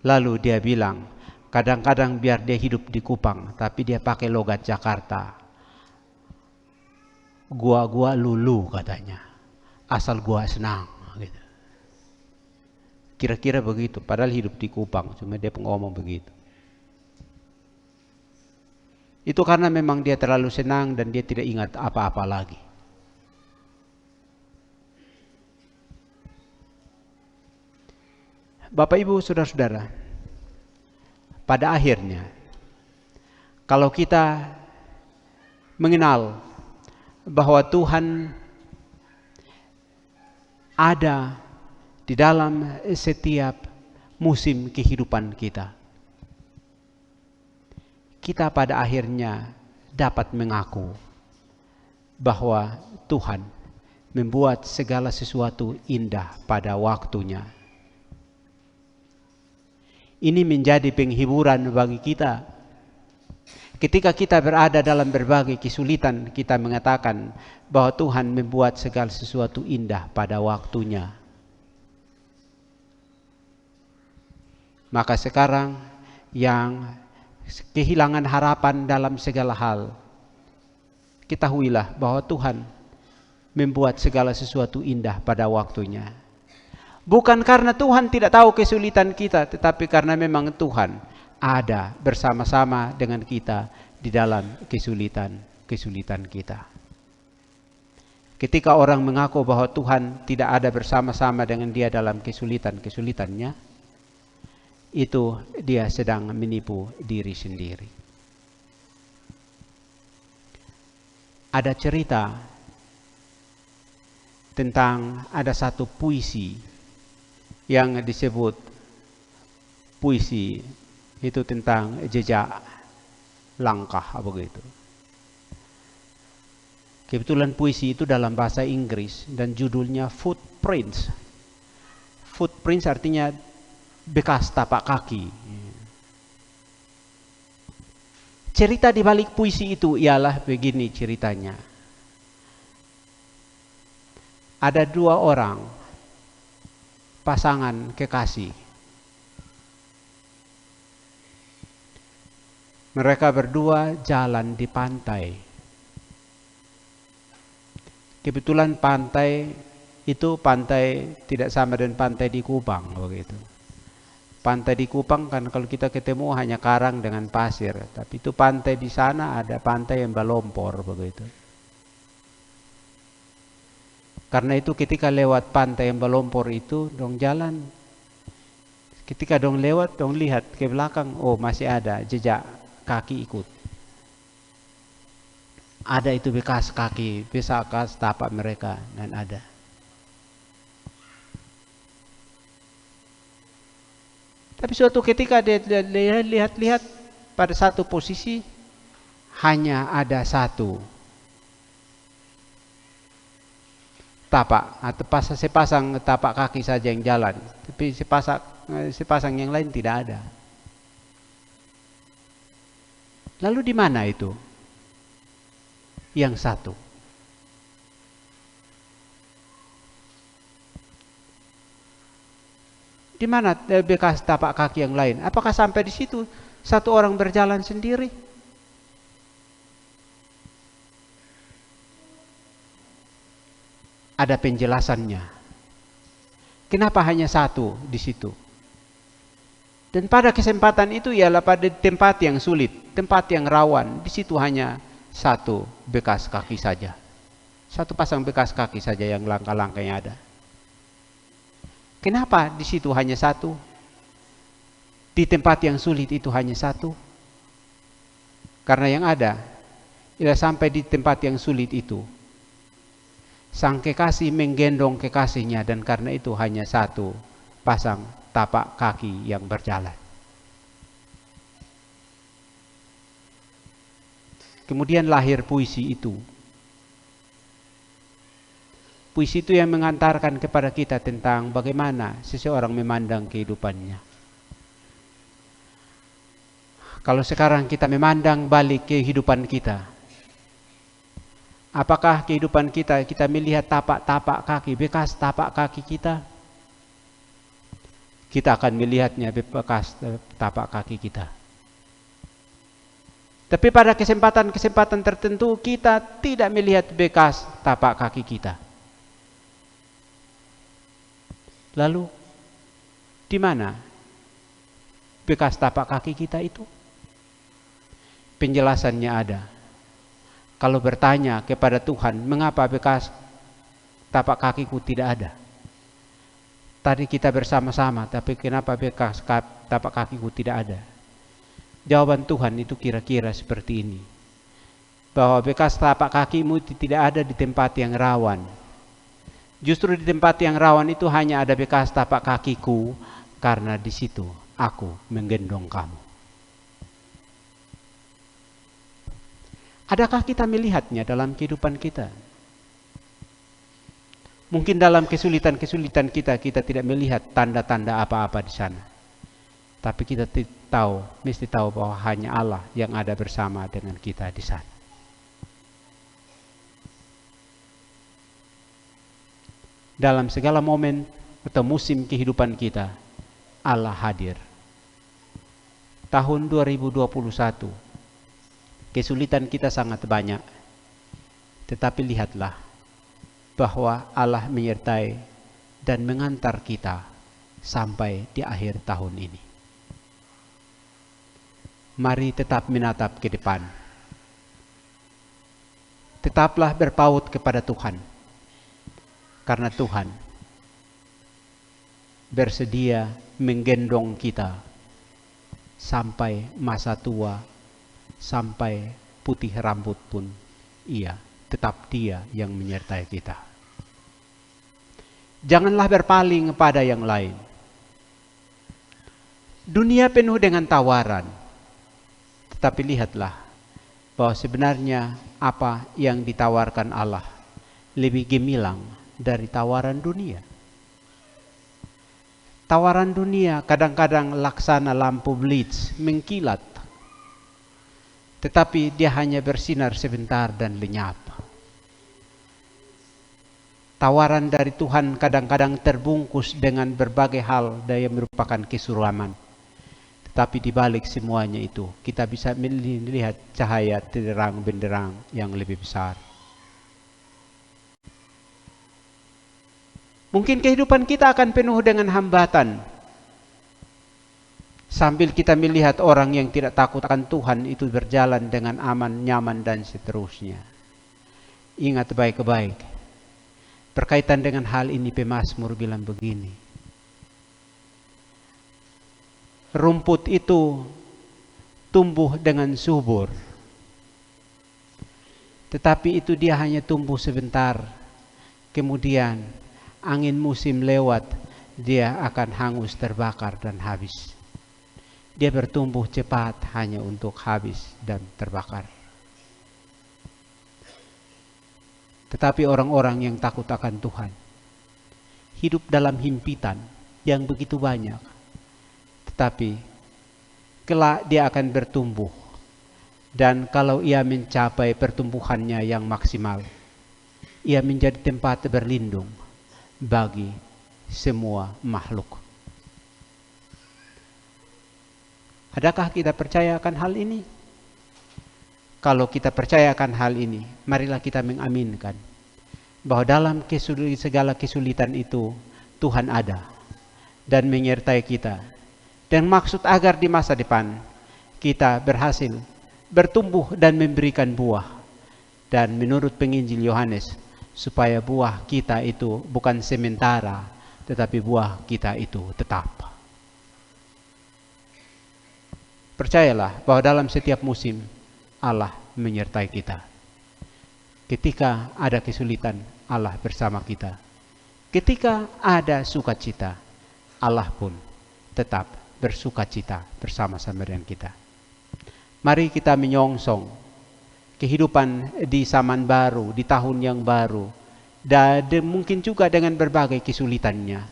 Lalu dia bilang, kadang-kadang biar dia hidup di Kupang, tapi dia pakai logat Jakarta. Gua lulu katanya, asal gua senang. Gitu. Kira-kira begitu, padahal hidup di Kupang, cuma dia ngomong begitu. Itu karena memang dia terlalu senang dan dia tidak ingat apa-apa lagi. Bapak Ibu Saudara-saudara, pada akhirnya kalau kita mengenal bahwa Tuhan ada di dalam setiap musim kehidupan kita, kita pada akhirnya dapat mengaku bahwa Tuhan membuat segala sesuatu indah pada waktunya. Ini menjadi penghiburan bagi kita. Ketika kita berada dalam berbagai kesulitan, kita mengatakan bahwa Tuhan membuat segala sesuatu indah pada waktunya. Maka sekarang yang kehilangan harapan dalam segala hal, ketahuilah bahwa Tuhan membuat segala sesuatu indah pada waktunya. Bukan karena Tuhan tidak tahu kesulitan kita, tetapi karena memang Tuhan ada bersama-sama dengan kita di dalam kesulitan kita. Ketika orang mengaku bahwa Tuhan tidak ada bersama-sama dengan dia dalam kesulitannya, itu dia sedang menipu diri sendiri. Ada cerita tentang ada satu puisi yang disebut puisi itu tentang jejak langkah begitu. Kebetulan puisi itu dalam bahasa Inggris dan judulnya Footprints. Footprints artinya bekas tapak kaki. Cerita di balik puisi itu ialah begini ceritanya. Ada dua orang pasangan kekasih. Mereka berdua jalan di pantai. Kebetulan pantai itu pantai tidak sama dengan pantai di Kupang begitu. Pantai di Kupang kan kalau kita ketemu hanya karang dengan pasir, tapi itu pantai di sana ada pantai yang berlompor begitu. Karena itu ketika lewat pantai yang berlompor itu, dong jalan. Ketika dong lewat, dong lihat ke belakang, oh masih ada jejak kaki ikut. Ada itu bekas kaki, bekas tapak mereka dan ada. Tapi suatu ketika dia lihat-lihat pada satu posisi hanya ada satu tapak atau sepasang tapak kaki saja yang jalan, tapi sepasang yang lain tidak ada. Lalu di mana itu? Yang satu. Di mana bekas tapak kaki yang lain? Apakah sampai di situ satu orang berjalan sendiri? Ada penjelasannya. Kenapa hanya satu di situ? Dan pada kesempatan itu ialah pada tempat yang sulit, tempat yang rawan. Di situ hanya satu bekas kaki saja. Satu pasang bekas kaki saja yang langkah-langkahnya ada. Kenapa di situ hanya satu? Di tempat yang sulit itu hanya satu? Karena yang ada, ialah sampai di tempat yang sulit itu, sang kekasih menggendong kekasihnya, dan karena itu hanya satu pasang tapak kaki yang berjalan. Kemudian lahir puisi itu. Puisi itu yang mengantarkan kepada kita tentang bagaimana seseorang memandang kehidupannya. Kalau sekarang kita memandang balik kehidupan kita, apakah kehidupan kita melihat tapak-tapak kaki, bekas tapak kaki kita? Kita akan melihatnya bekas tapak kaki kita. Tapi pada kesempatan-kesempatan tertentu kita tidak melihat bekas tapak kaki kita. Lalu, di mana bekas tapak kaki kita itu? Penjelasannya ada. Kalau bertanya kepada Tuhan, mengapa bekas tapak kakiku tidak ada? Tadi kita bersama-sama, tapi kenapa bekas tapak kakiku tidak ada? Jawaban Tuhan itu kira-kira seperti ini. Bahwa bekas tapak kakimu tidak ada di tempat yang rawan. Justru di tempat yang rawan itu hanya ada bekas tapak kakiku, karena di situ aku menggendong kamu. Adakah kita melihatnya dalam kehidupan kita? Mungkin dalam kesulitan-kesulitan kita tidak melihat tanda-tanda apa-apa di sana. Tapi kita mesti tahu bahwa hanya Allah yang ada bersama dengan kita di sana. Dalam segala momen atau musim kehidupan kita, Allah hadir. Tahun 2021, kesulitan kita sangat banyak. Tetapi lihatlah bahwa Allah menyertai dan mengantar kita sampai di akhir tahun ini. Mari tetap menatap ke depan. Tetaplah berpaut kepada Tuhan. Karena Tuhan bersedia menggendong kita sampai masa tua, sampai putih rambut pun tetap Dia yang menyertai kita. Janganlah berpaling kepada yang lain. Dunia penuh dengan tawaran. Tetapi lihatlah bahwa sebenarnya apa yang ditawarkan Allah lebih gemilang dari tawaran dunia. Tawaran dunia kadang-kadang laksana lampu blitz mengkilat. Tetapi dia hanya bersinar sebentar dan lenyap. Tawaran dari Tuhan kadang-kadang terbungkus dengan berbagai hal yang merupakan kesuraman. Tetapi di balik semuanya itu, kita bisa melihat cahaya terang benderang yang lebih besar. Mungkin kehidupan kita akan penuh dengan hambatan. Sambil kita melihat orang yang tidak takut akan Tuhan itu berjalan dengan aman, nyaman, dan seterusnya. Ingat baik-baik. Berkaitan dengan hal ini pemazmur bilang begini. Rumput itu tumbuh dengan subur. Tetapi itu dia hanya tumbuh sebentar. Kemudian angin musim lewat, dia akan hangus, terbakar, dan habis. Dia bertumbuh cepat hanya untuk habis dan terbakar. Tetapi orang-orang yang takut akan Tuhan hidup dalam himpitan yang begitu banyak. Tetapi kelak dia akan bertumbuh. Dan kalau ia mencapai pertumbuhannya yang maksimal, ia menjadi tempat berlindung bagi semua makhluk. Adakah kita percaya akan hal ini? Kalau kita percaya akan hal ini, marilah kita mengaminkan bahwa dalam segala kesulitan itu Tuhan ada dan menyertai kita. Dan maksud agar di masa depan kita berhasil bertumbuh dan memberikan buah. Dan menurut penginjil Yohanes, supaya buah kita itu bukan sementara, tetapi buah kita itu tetap. Percayalah bahwa dalam setiap musim Allah menyertai kita. Ketika ada kesulitan, Allah bersama kita. Ketika ada sukacita, Allah pun tetap bersukacita bersama-sama dengan kita. Mari kita menyongsong kehidupan di zaman baru, di tahun yang baru, dan mungkin juga dengan berbagai kesulitannya.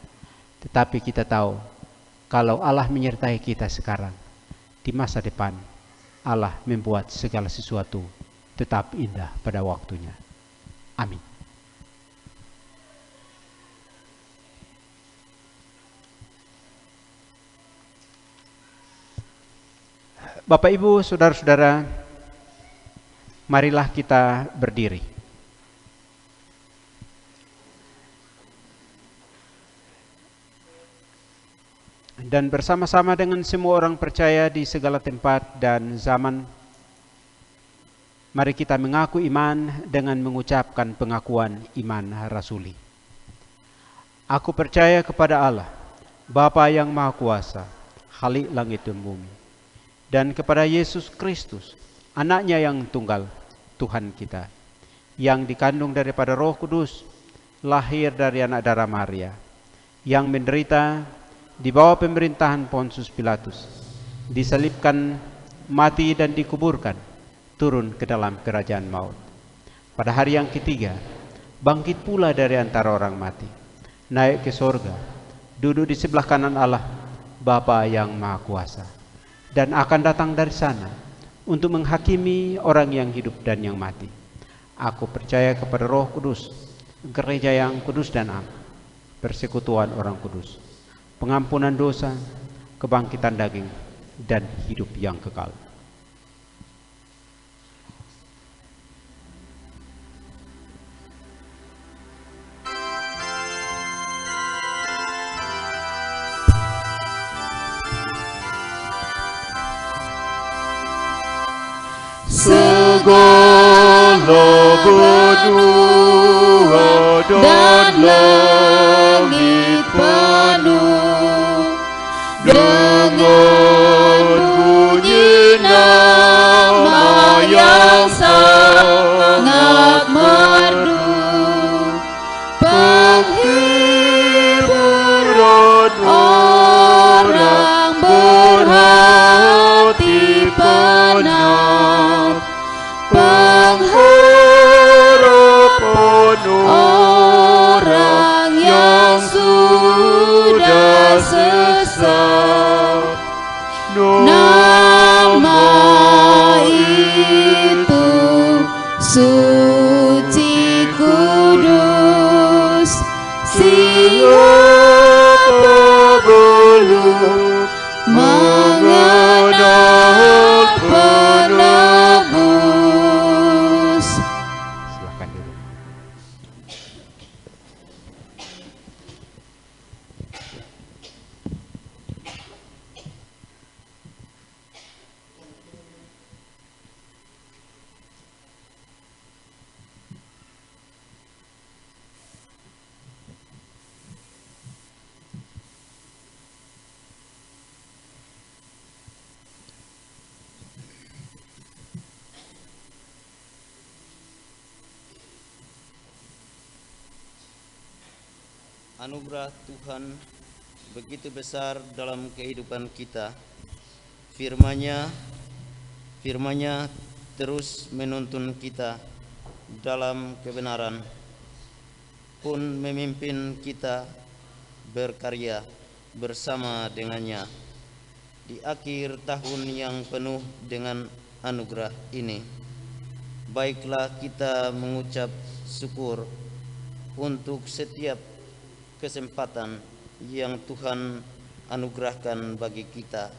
Tetapi kita tahu, kalau Allah menyertai kita sekarang, di masa depan, Allah membuat segala sesuatu tetap indah pada waktunya. Amin. Bapak, Ibu, saudara-saudara, marilah kita berdiri. Dan bersama-sama dengan semua orang percaya di segala tempat dan zaman, mari kita mengaku iman dengan mengucapkan pengakuan iman rasuli. Aku percaya kepada Allah, Bapa yang Maha Kuasa, Khalik langit dan bumi, dan kepada Yesus Kristus, Anaknya yang tunggal, Tuhan kita, yang dikandung daripada Roh Kudus, lahir dari anak darah Maria, yang menderita di bawah pemerintahan Pontius Pilatus, disalibkan, mati dan dikuburkan, turun ke dalam kerajaan maut. Pada hari yang ketiga, bangkit pula dari antara orang mati, naik ke sorga, duduk di sebelah kanan Allah, Bapa yang Maha Kuasa, dan akan datang dari sana untuk menghakimi orang yang hidup dan yang mati. Aku percaya kepada Roh Kudus, gereja yang kudus dan am, persekutuan orang kudus, pengampunan dosa, kebangkitan daging, dan hidup yang kekal. Segala benua dan langit penuh dengan bunyi nama yang sangat merdu, penghiburan orang berhati penat, pengharapan orang yang sudah sesat. Nama itu suci kudus, siapa belum mengenal penebus. Silakan duduk. Anugerah Tuhan begitu besar dalam kehidupan kita. Firman-Nya terus menuntun kita dalam kebenaran, pun memimpin kita berkarya bersama dengannya di akhir tahun yang penuh dengan anugerah ini. Baiklah kita mengucap syukur untuk setiap kesempatan yang Tuhan anugerahkan bagi kita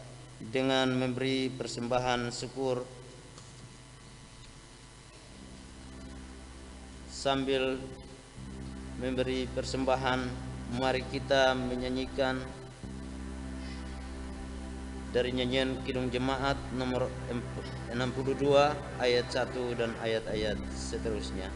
dengan memberi persembahan syukur sambil memberi persembahan, mari kita menyanyikan dari nyanyian Kidung Jemaat nomor 62 ayat 1 dan ayat-ayat seterusnya.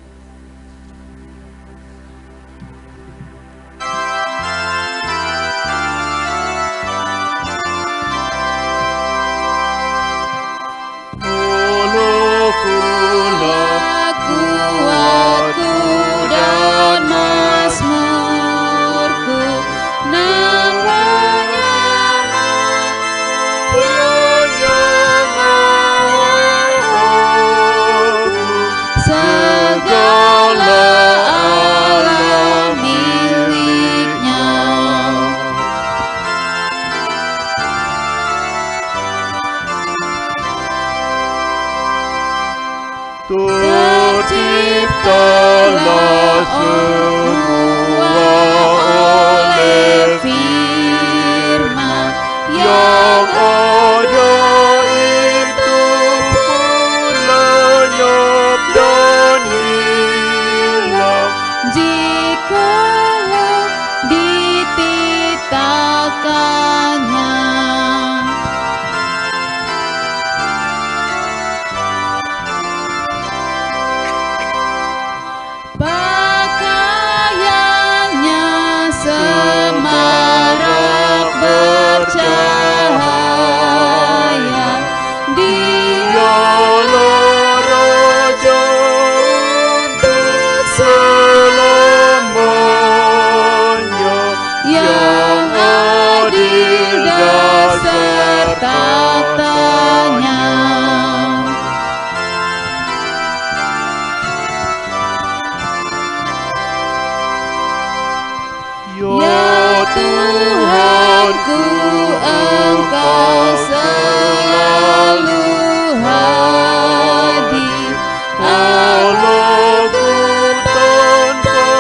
Terciptalah semua oleh firman yang ada itu pun lenyap dan hilang jikalau dititahkannya. Tuhanku, Engkau selalu hadir, Allahku tanpa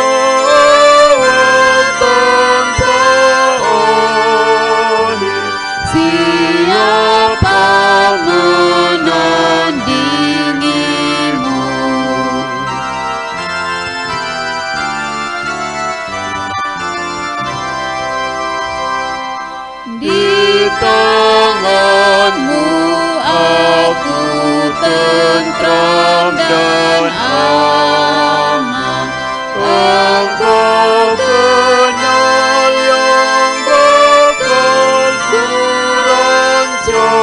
awal, tanpa akhir. Siapa menandingimu? Di tanganmu aku tentram dan aman. Engkau kenyal yang bakal ku rancangkan.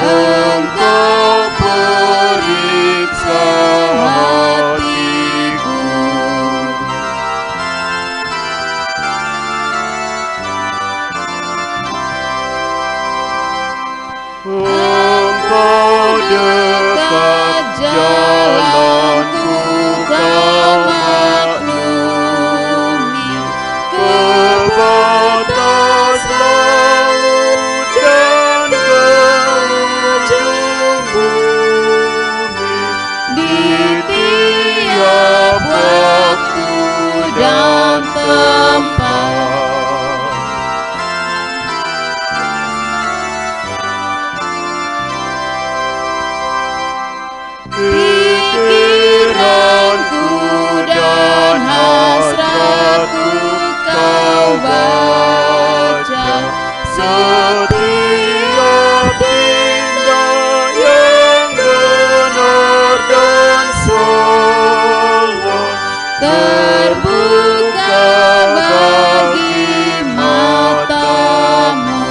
Engkau periksa hatiku. Engkau dekat jalanku, kau maklumi ke batas laut dan ke ujung bumi. Di tiap waktu dan tempat pikiranku dan hasratku kau baca. Setiap tindak yang benar dan salah terbuka bagi matamu.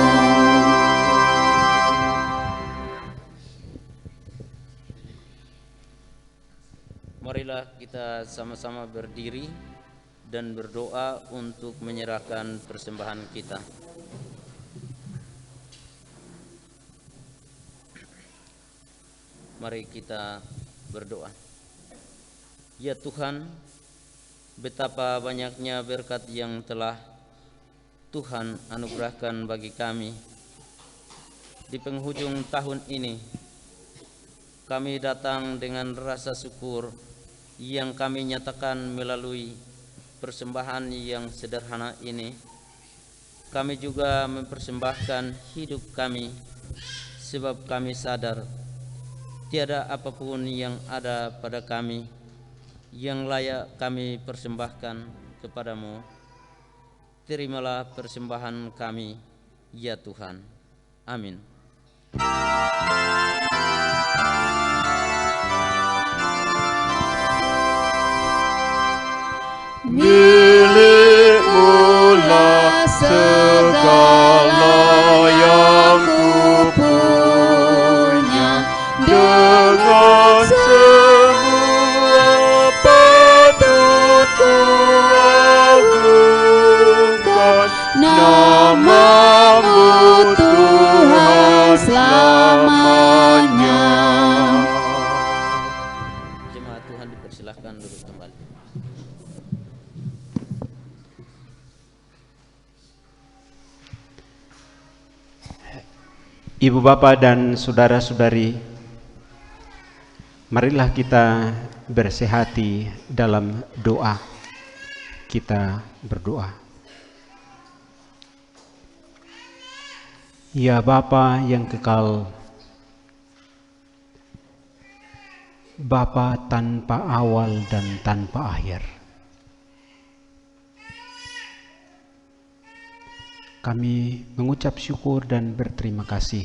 Marilah kita sama-sama berdiri dan berdoa untuk menyerahkan persembahan kita. Mari kita berdoa. Ya Tuhan, betapa banyaknya berkat yang telah Tuhan anugerahkan bagi kami. Di penghujung tahun ini, kami datang dengan rasa syukur yang kami nyatakan melalui persembahan yang sederhana ini. kami juga mempersembahkan hidup kami, sebab kami sadar tiada apapun yang ada pada kami yang layak kami persembahkan kepadamu. Terimalah persembahan kami, ya Tuhan. Amin. Milik-Mu-lah segala yang kupunya, dengan semua patut kuagungkan nama-Mu Tuhan selamanya. Jemaat Tuhan dipersilahkan duduk kembali. Ibu bapak dan saudara-saudari, marilah kita bersehati dalam doa. Kita berdoa. Ya Bapa yang kekal, Bapa tanpa awal dan tanpa akhir, kami mengucap syukur dan berterima kasih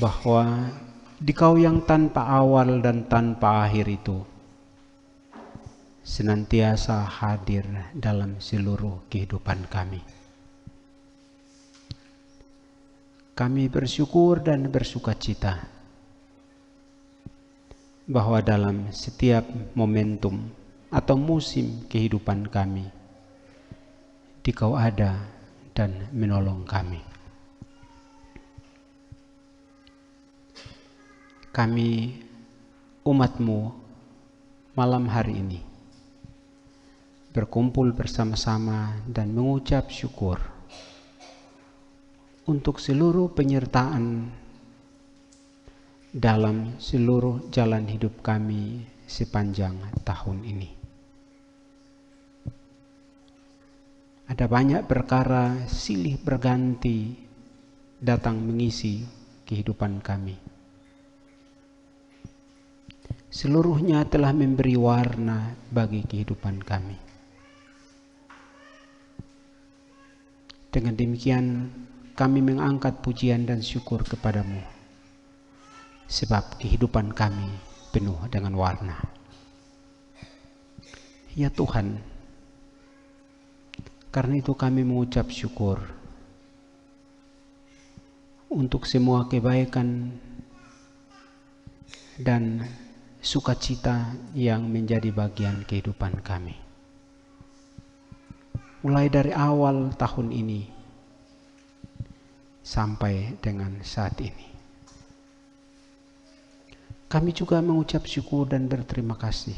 bahwa Dikau yang tanpa awal dan tanpa akhir itu senantiasa hadir dalam seluruh kehidupan kami. Kami bersyukur dan bersukacita bahwa dalam setiap momentum atau musim kehidupan kami, Dikau ada dan menolong kami. Kami umat-Mu malam hari ini berkumpul bersama-sama dan mengucap syukur untuk seluruh penyertaan dalam seluruh jalan hidup kami sepanjang tahun ini. Ada banyak perkara silih berganti datang mengisi kehidupan kami. Seluruhnya telah memberi warna bagi kehidupan kami. Dengan demikian kami mengangkat pujian dan syukur kepadamu, sebab kehidupan kami penuh dengan warna. Ya Tuhan, karena itu kami mengucap syukur untuk semua kebaikan dan sukacita yang menjadi bagian kehidupan kami. Mulai dari awal tahun ini sampai dengan saat ini. Kami juga mengucap syukur dan berterima kasih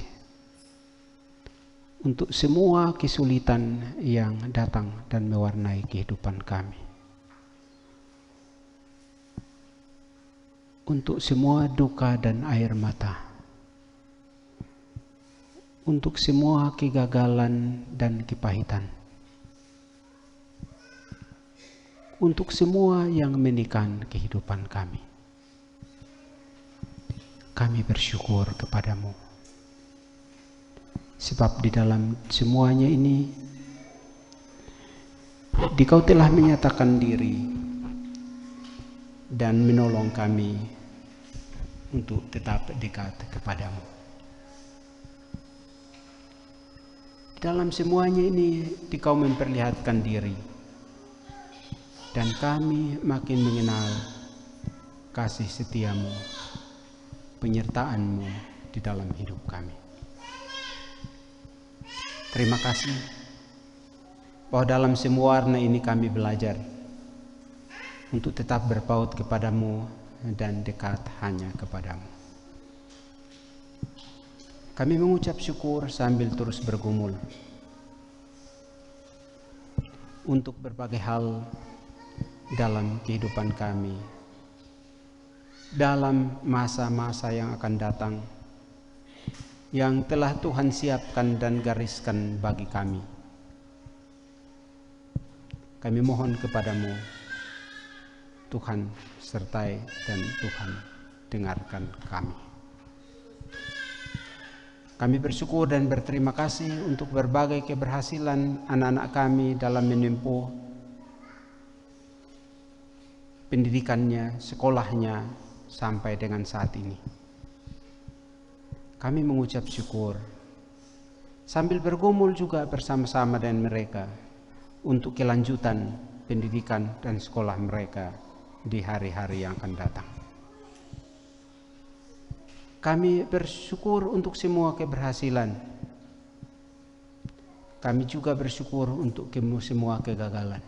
untuk semua kesulitan yang datang dan mewarnai kehidupan kami. Untuk semua duka dan air mata. Untuk semua kegagalan dan kepahitan. Untuk semua yang menikam kehidupan kami. Kami bersyukur kepadamu. Sebab di dalam semuanya ini, Dikau telah menyatakan diri dan menolong kami untuk tetap dekat kepadamu. Dalam semuanya ini, Dikau memperlihatkan diri. Dan kami makin mengenal kasih setiamu, penyertaanmu di dalam hidup kami. Terima kasih bahwa dalam semua warna ini kami belajar untuk tetap berpaut kepadamu dan dekat hanya kepadamu. Kami mengucap syukur sambil terus bergumul untuk berbagai hal dalam kehidupan kami, dalam masa-masa yang akan datang, yang telah Tuhan siapkan dan gariskan bagi kami. kami mohon kepadamu, Tuhan sertai dan Tuhan dengarkan kami. Kami bersyukur dan berterima kasih untuk berbagai keberhasilan anak-anak kami dalam menempuh pendidikannya, sekolahnya sampai dengan saat ini. Kami mengucap syukur sambil bergumul juga bersama-sama dengan mereka untuk kelanjutan pendidikan dan sekolah mereka di hari-hari yang akan datang. Kami bersyukur untuk semua keberhasilan. Kami juga bersyukur untuk semua kegagalan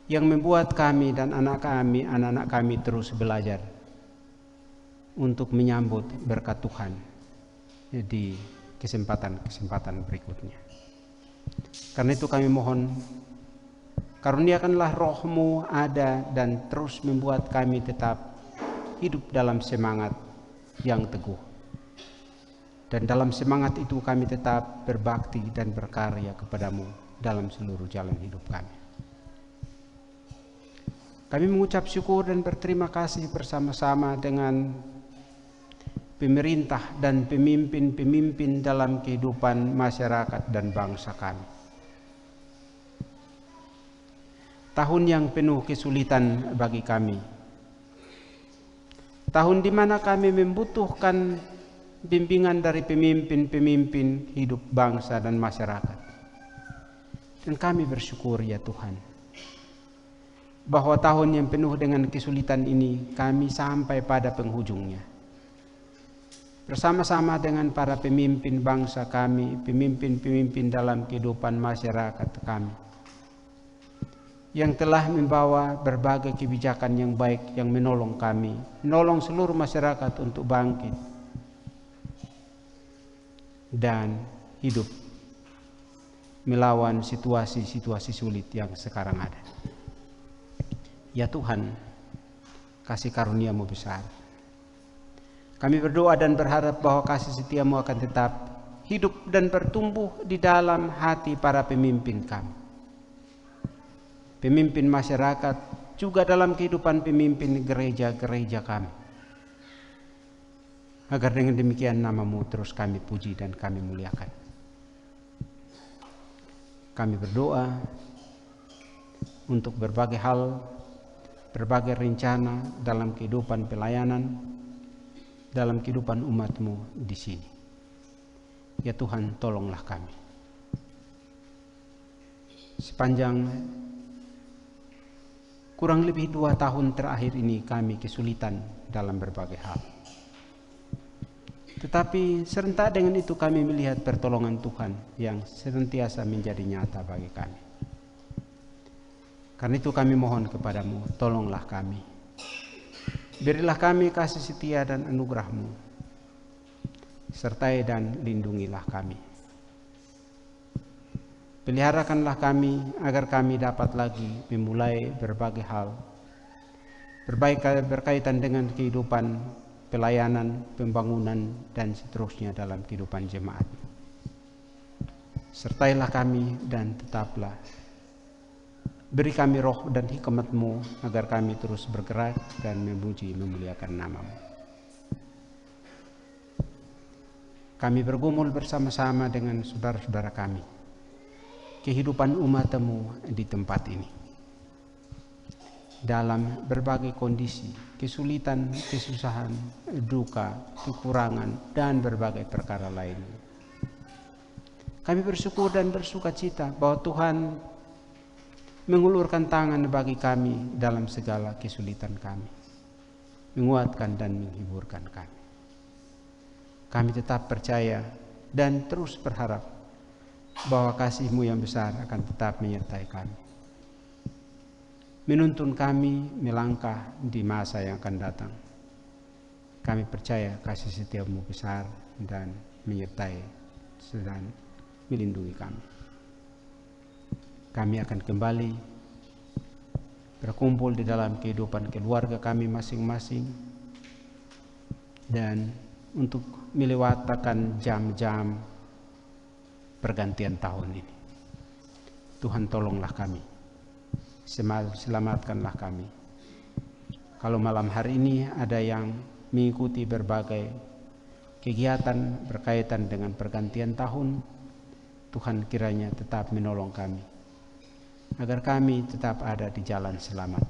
yang membuat kami dan anak-anak kami terus belajar untuk menyambut berkat Tuhan di kesempatan-kesempatan berikutnya. Karena itu kami mohon, karuniakanlah roh-Mu ada dan terus membuat kami tetap hidup dalam semangat yang teguh. Dan dalam semangat itu kami tetap berbakti dan berkarya kepadamu dalam seluruh jalan hidup kami. Kami mengucap syukur dan berterima kasih bersama-sama dengan pemerintah dan pemimpin-pemimpin dalam kehidupan masyarakat dan bangsa kami. Tahun yang penuh kesulitan bagi kami. Tahun di mana kami membutuhkan bimbingan dari pemimpin-pemimpin hidup bangsa dan masyarakat. Dan kami bersyukur ya Tuhan, bahwa tahun yang penuh dengan kesulitan ini kami sampai pada penghujungnya. Bersama-sama dengan para pemimpin bangsa kami, pemimpin-pemimpin dalam kehidupan masyarakat kami, yang telah membawa berbagai kebijakan yang baik yang menolong kami, menolong seluruh masyarakat untuk bangkit dan hidup melawan situasi-situasi sulit yang sekarang ada. Ya Tuhan, kasih karunia-Mu besar. Kami berdoa dan berharap bahwa kasih setia-Mu akan tetap hidup dan bertumbuh di dalam hati para pemimpin kami, pemimpin masyarakat, juga dalam kehidupan pemimpin gereja-gereja kami. Agar dengan demikian nama-Mu terus kami puji dan kami muliakan. Kami berdoa untuk berbagai hal, berbagai rencana dalam kehidupan pelayanan, dalam kehidupan umat-Mu di sini. Ya Tuhan, tolonglah kami. Sepanjang kurang lebih 2 tahun terakhir ini kami kesulitan dalam berbagai hal. Tetapi serentak dengan itu kami melihat pertolongan Tuhan yang senantiasa menjadi nyata bagi kami. Karena itu kami mohon kepadamu, tolonglah kami. Berilah kami kasih setia dan anugerah-Mu. Sertai dan lindungilah kami. Peliharakanlah kami agar kami dapat lagi memulai berbagai hal berkaitan dengan kehidupan, pelayanan, pembangunan, dan seterusnya dalam kehidupan jemaat. Sertailah kami dan tetaplah beri kami roh dan hikmat-Mu agar kami terus bergerak dan memuji memuliakan nama-Mu. Kami bergumul bersama-sama dengan saudara-saudara kami, kehidupan umat-Mu di tempat ini, dalam berbagai kondisi, kesulitan, kesusahan, duka, kekurangan, dan berbagai perkara lain. Kami bersyukur dan bersuka cita bahwa Tuhan mengulurkan tangan bagi kami dalam segala kesulitan kami, menguatkan dan menghiburkan kami. Kami tetap percaya dan terus berharap bahwa kasih-Mu yang besar akan tetap menyertai kami, menuntun kami melangkah di masa yang akan datang. Kami percaya kasih setia-Mu besar dan menyertai dan melindungi kami. Kami akan kembali berkumpul di dalam kehidupan keluarga kami masing-masing dan untuk melewatkan jam-jam pergantian tahun ini. Tuhan tolonglah kami, selamatkanlah kami. Kalau malam hari ini ada yang mengikuti berbagai kegiatan berkaitan dengan pergantian tahun, Tuhan kiranya tetap menolong kami, agar kami tetap ada di jalan selamat,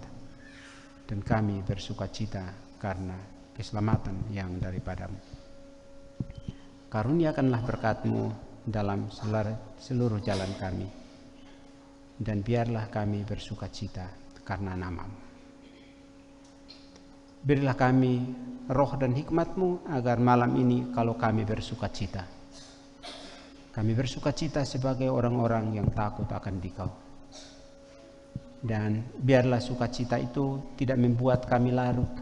dan kami bersukacita karena keselamatan yang daripadamu. Karuniakanlah berkat-Mu dalam seluruh jalan kami, dan biarlah kami bersukacita karena nama-Mu. Berilah kami roh dan hikmat-Mu agar malam ini kalau kami bersukacita, kami bersukacita sebagai orang-orang yang takut akan Dikau. Dan biarlah sukacita itu tidak membuat kami larut,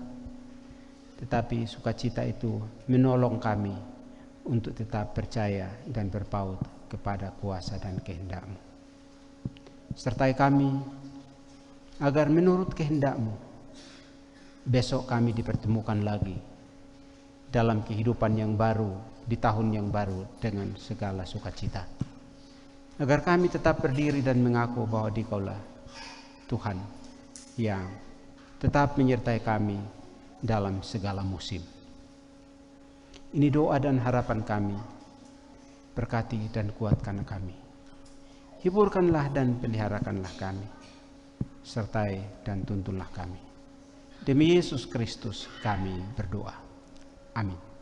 tetapi sukacita itu menolong kami untuk tetap percaya dan berpaut kepada kuasa dan kehendak-Mu. Sertai kami agar menurut kehendak-Mu besok kami dipertemukan lagi dalam kehidupan yang baru, di tahun yang baru dengan segala sukacita. Agar kami tetap berdiri dan mengaku bahwa Dikaulah Tuhan yang tetap menyertai kami dalam segala musim. Ini doa dan harapan kami. Berkati dan kuatkan kami. Hiburkanlah dan peliharakanlah kami. Sertai dan tuntunlah kami. Demi Yesus Kristus kami berdoa. Amin.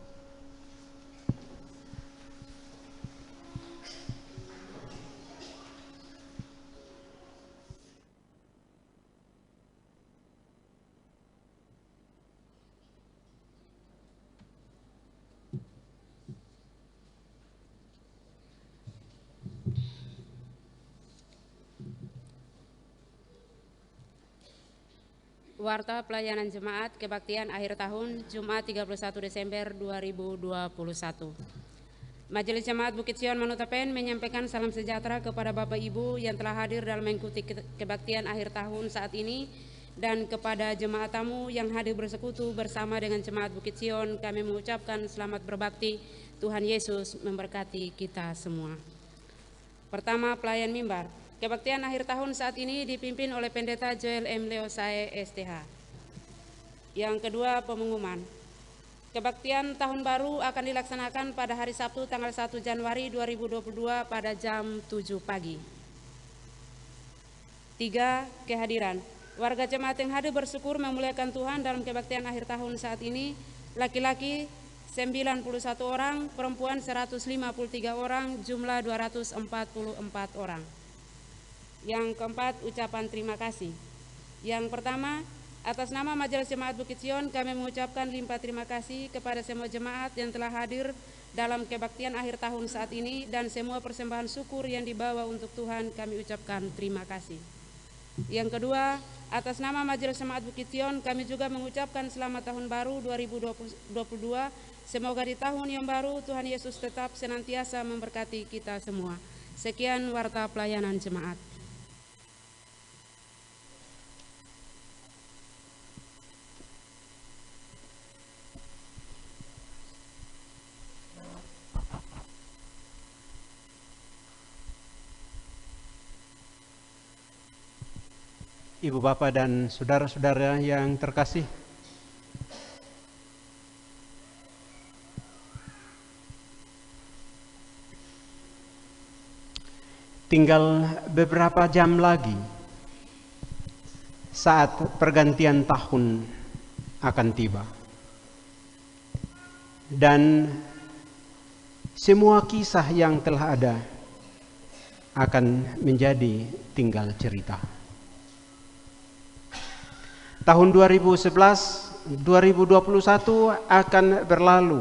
Warta Pelayanan Jemaat Kebaktian Akhir Tahun Jumat 31 Desember 2021. Majelis Jemaat Bukit Sion Manutepen menyampaikan salam sejahtera kepada Bapak Ibu yang telah hadir dalam mengikuti kebaktian akhir tahun saat ini, dan kepada jemaat tamu yang hadir bersekutu bersama dengan Jemaat Bukit Sion, kami mengucapkan selamat berbakti. Tuhan Yesus memberkati kita semua. Pertama, pelayan mimbar. Kebaktian akhir tahun saat ini dipimpin oleh Pendeta Joel M. Leosae, STH. Yang kedua, pengumuman. Kebaktian tahun baru akan dilaksanakan pada hari Sabtu tanggal 1 Januari 2022 pada jam 7 pagi. 3. Kehadiran. Warga jemaat yang hadir bersyukur memuliakan Tuhan dalam kebaktian akhir tahun saat ini. Laki-laki 91 orang, perempuan 153 orang, jumlah 244 orang. Yang keempat, ucapan terima kasih. Yang pertama, atas nama Majelis Jemaat Bukit Sion, kami mengucapkan limpah terima kasih kepada semua jemaat yang telah hadir dalam kebaktian akhir tahun saat ini, dan semua persembahan syukur yang dibawa untuk Tuhan kami ucapkan terima kasih. Yang kedua, atas nama Majelis Jemaat Bukit Sion, kami juga mengucapkan selamat tahun baru 2022. Semoga di tahun yang baru Tuhan Yesus tetap senantiasa memberkati kita semua. Sekian warta pelayanan jemaat. Ibu bapak dan saudara-saudara yang terkasih, tinggal beberapa jam lagi saat pergantian tahun akan tiba, dan semua kisah yang telah ada akan menjadi tinggal cerita. Tahun 2011-2021 akan berlalu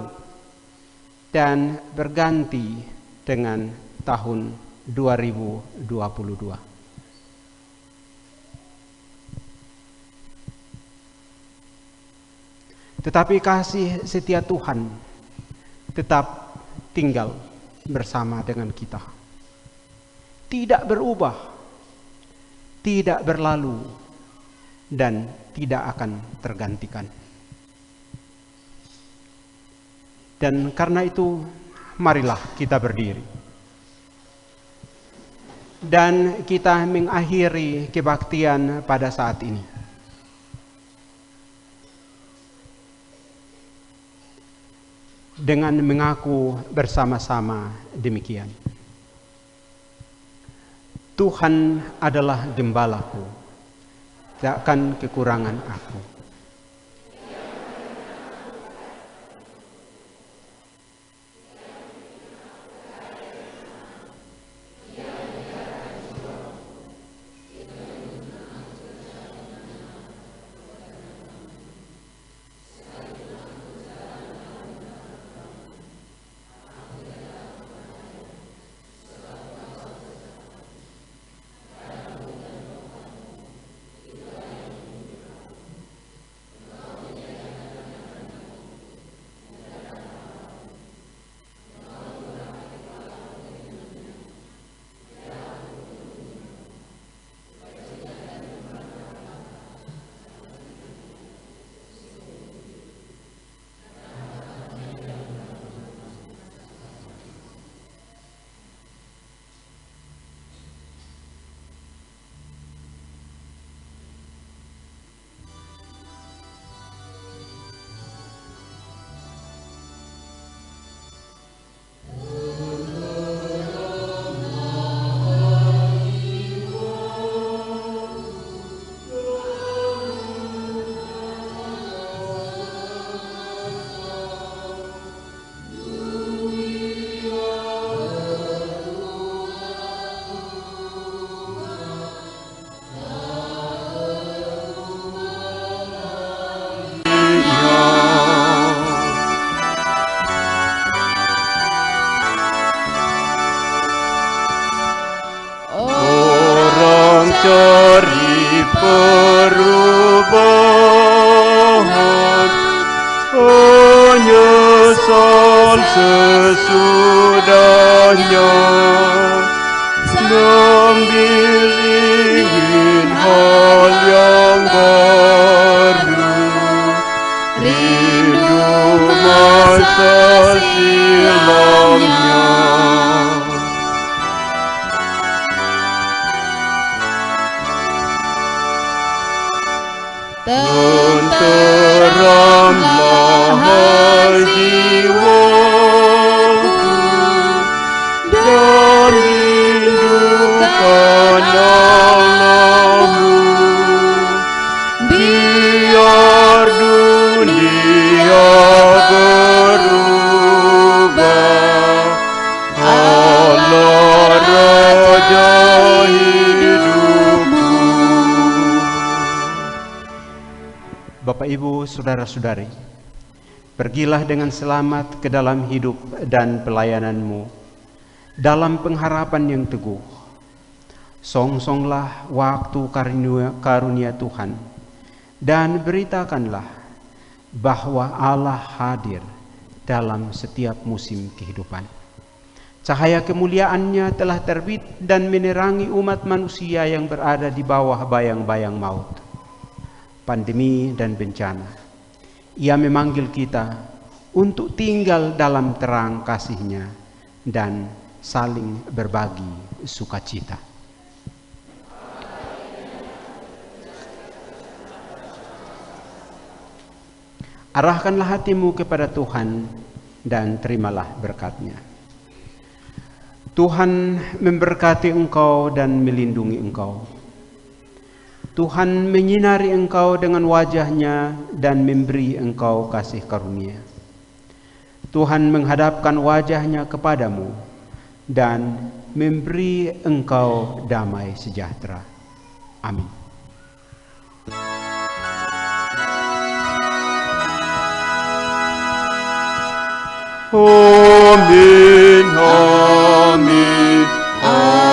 dan berganti dengan tahun 2022. Tetapi kasih setia Tuhan tetap tinggal bersama dengan kita. Tidak berubah, tidak berlalu, dan tidak akan tergantikan. Dan karena itu, marilah kita berdiri dan kita mengakhiri kebaktian pada saat ini. Dengan mengaku bersama-sama demikian. Tuhan adalah gembalaku, takkan kekurangan aku. Cari perubahan, menyesal sesudahnya, sambil ingin hal yang baru, rindu masa silamnya. Tenteramlah jiwaku dan rindukan Allahmu, biar dunia berubah, Allah Raja hidupmu. Bapak, Ibu, Saudara-saudari, pergilah dengan selamat ke dalam hidup dan pelayananmu, dalam pengharapan yang teguh. Songsonglah waktu karunia Tuhan, dan beritakanlah bahwa Allah hadir dalam setiap musim kehidupan. Cahaya kemuliaannya telah terbit dan menerangi umat manusia yang berada di bawah bayang-bayang maut, pandemi dan bencana. Ia memanggil kita untuk tinggal dalam terang kasih-Nya dan saling berbagi sukacita. Arahkanlah hatimu kepada Tuhan dan terimalah berkat-Nya. Tuhan memberkati engkau dan melindungi engkau. Tuhan menyinari engkau dengan wajah-Nya dan memberi engkau kasih karunia. Tuhan menghadapkan wajah-Nya kepadamu dan memberi engkau damai sejahtera. Amin. Amin, amin, amin.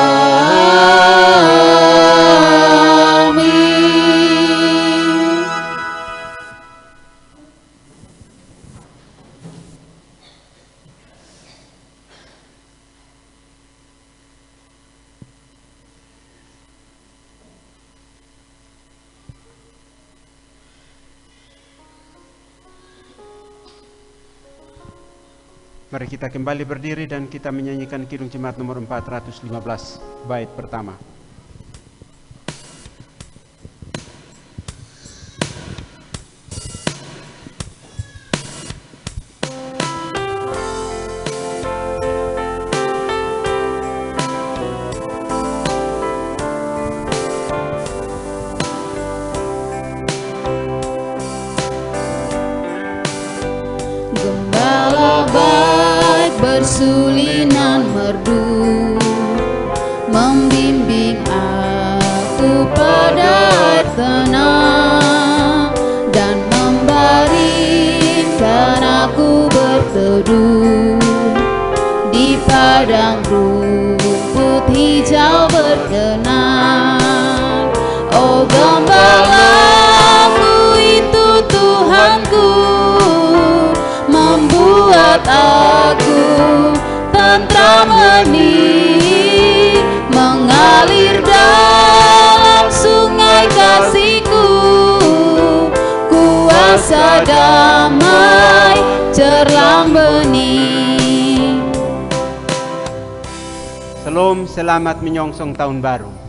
Mari kita kembali berdiri dan kita menyanyikan Kidung Jemaat nomor 415, bait pertama. Bersulinan merdu membimbing aku pada air tenang dan membaringkan aku berteduh di padang rumput hijau berkenan. Oh gembalaku itu Tuhanku, membuat aku tentram hening, mengalir dalam sungai kasih-Ku, kuasa damai cerlang bening. Salam, selamat menyongsong tahun baru.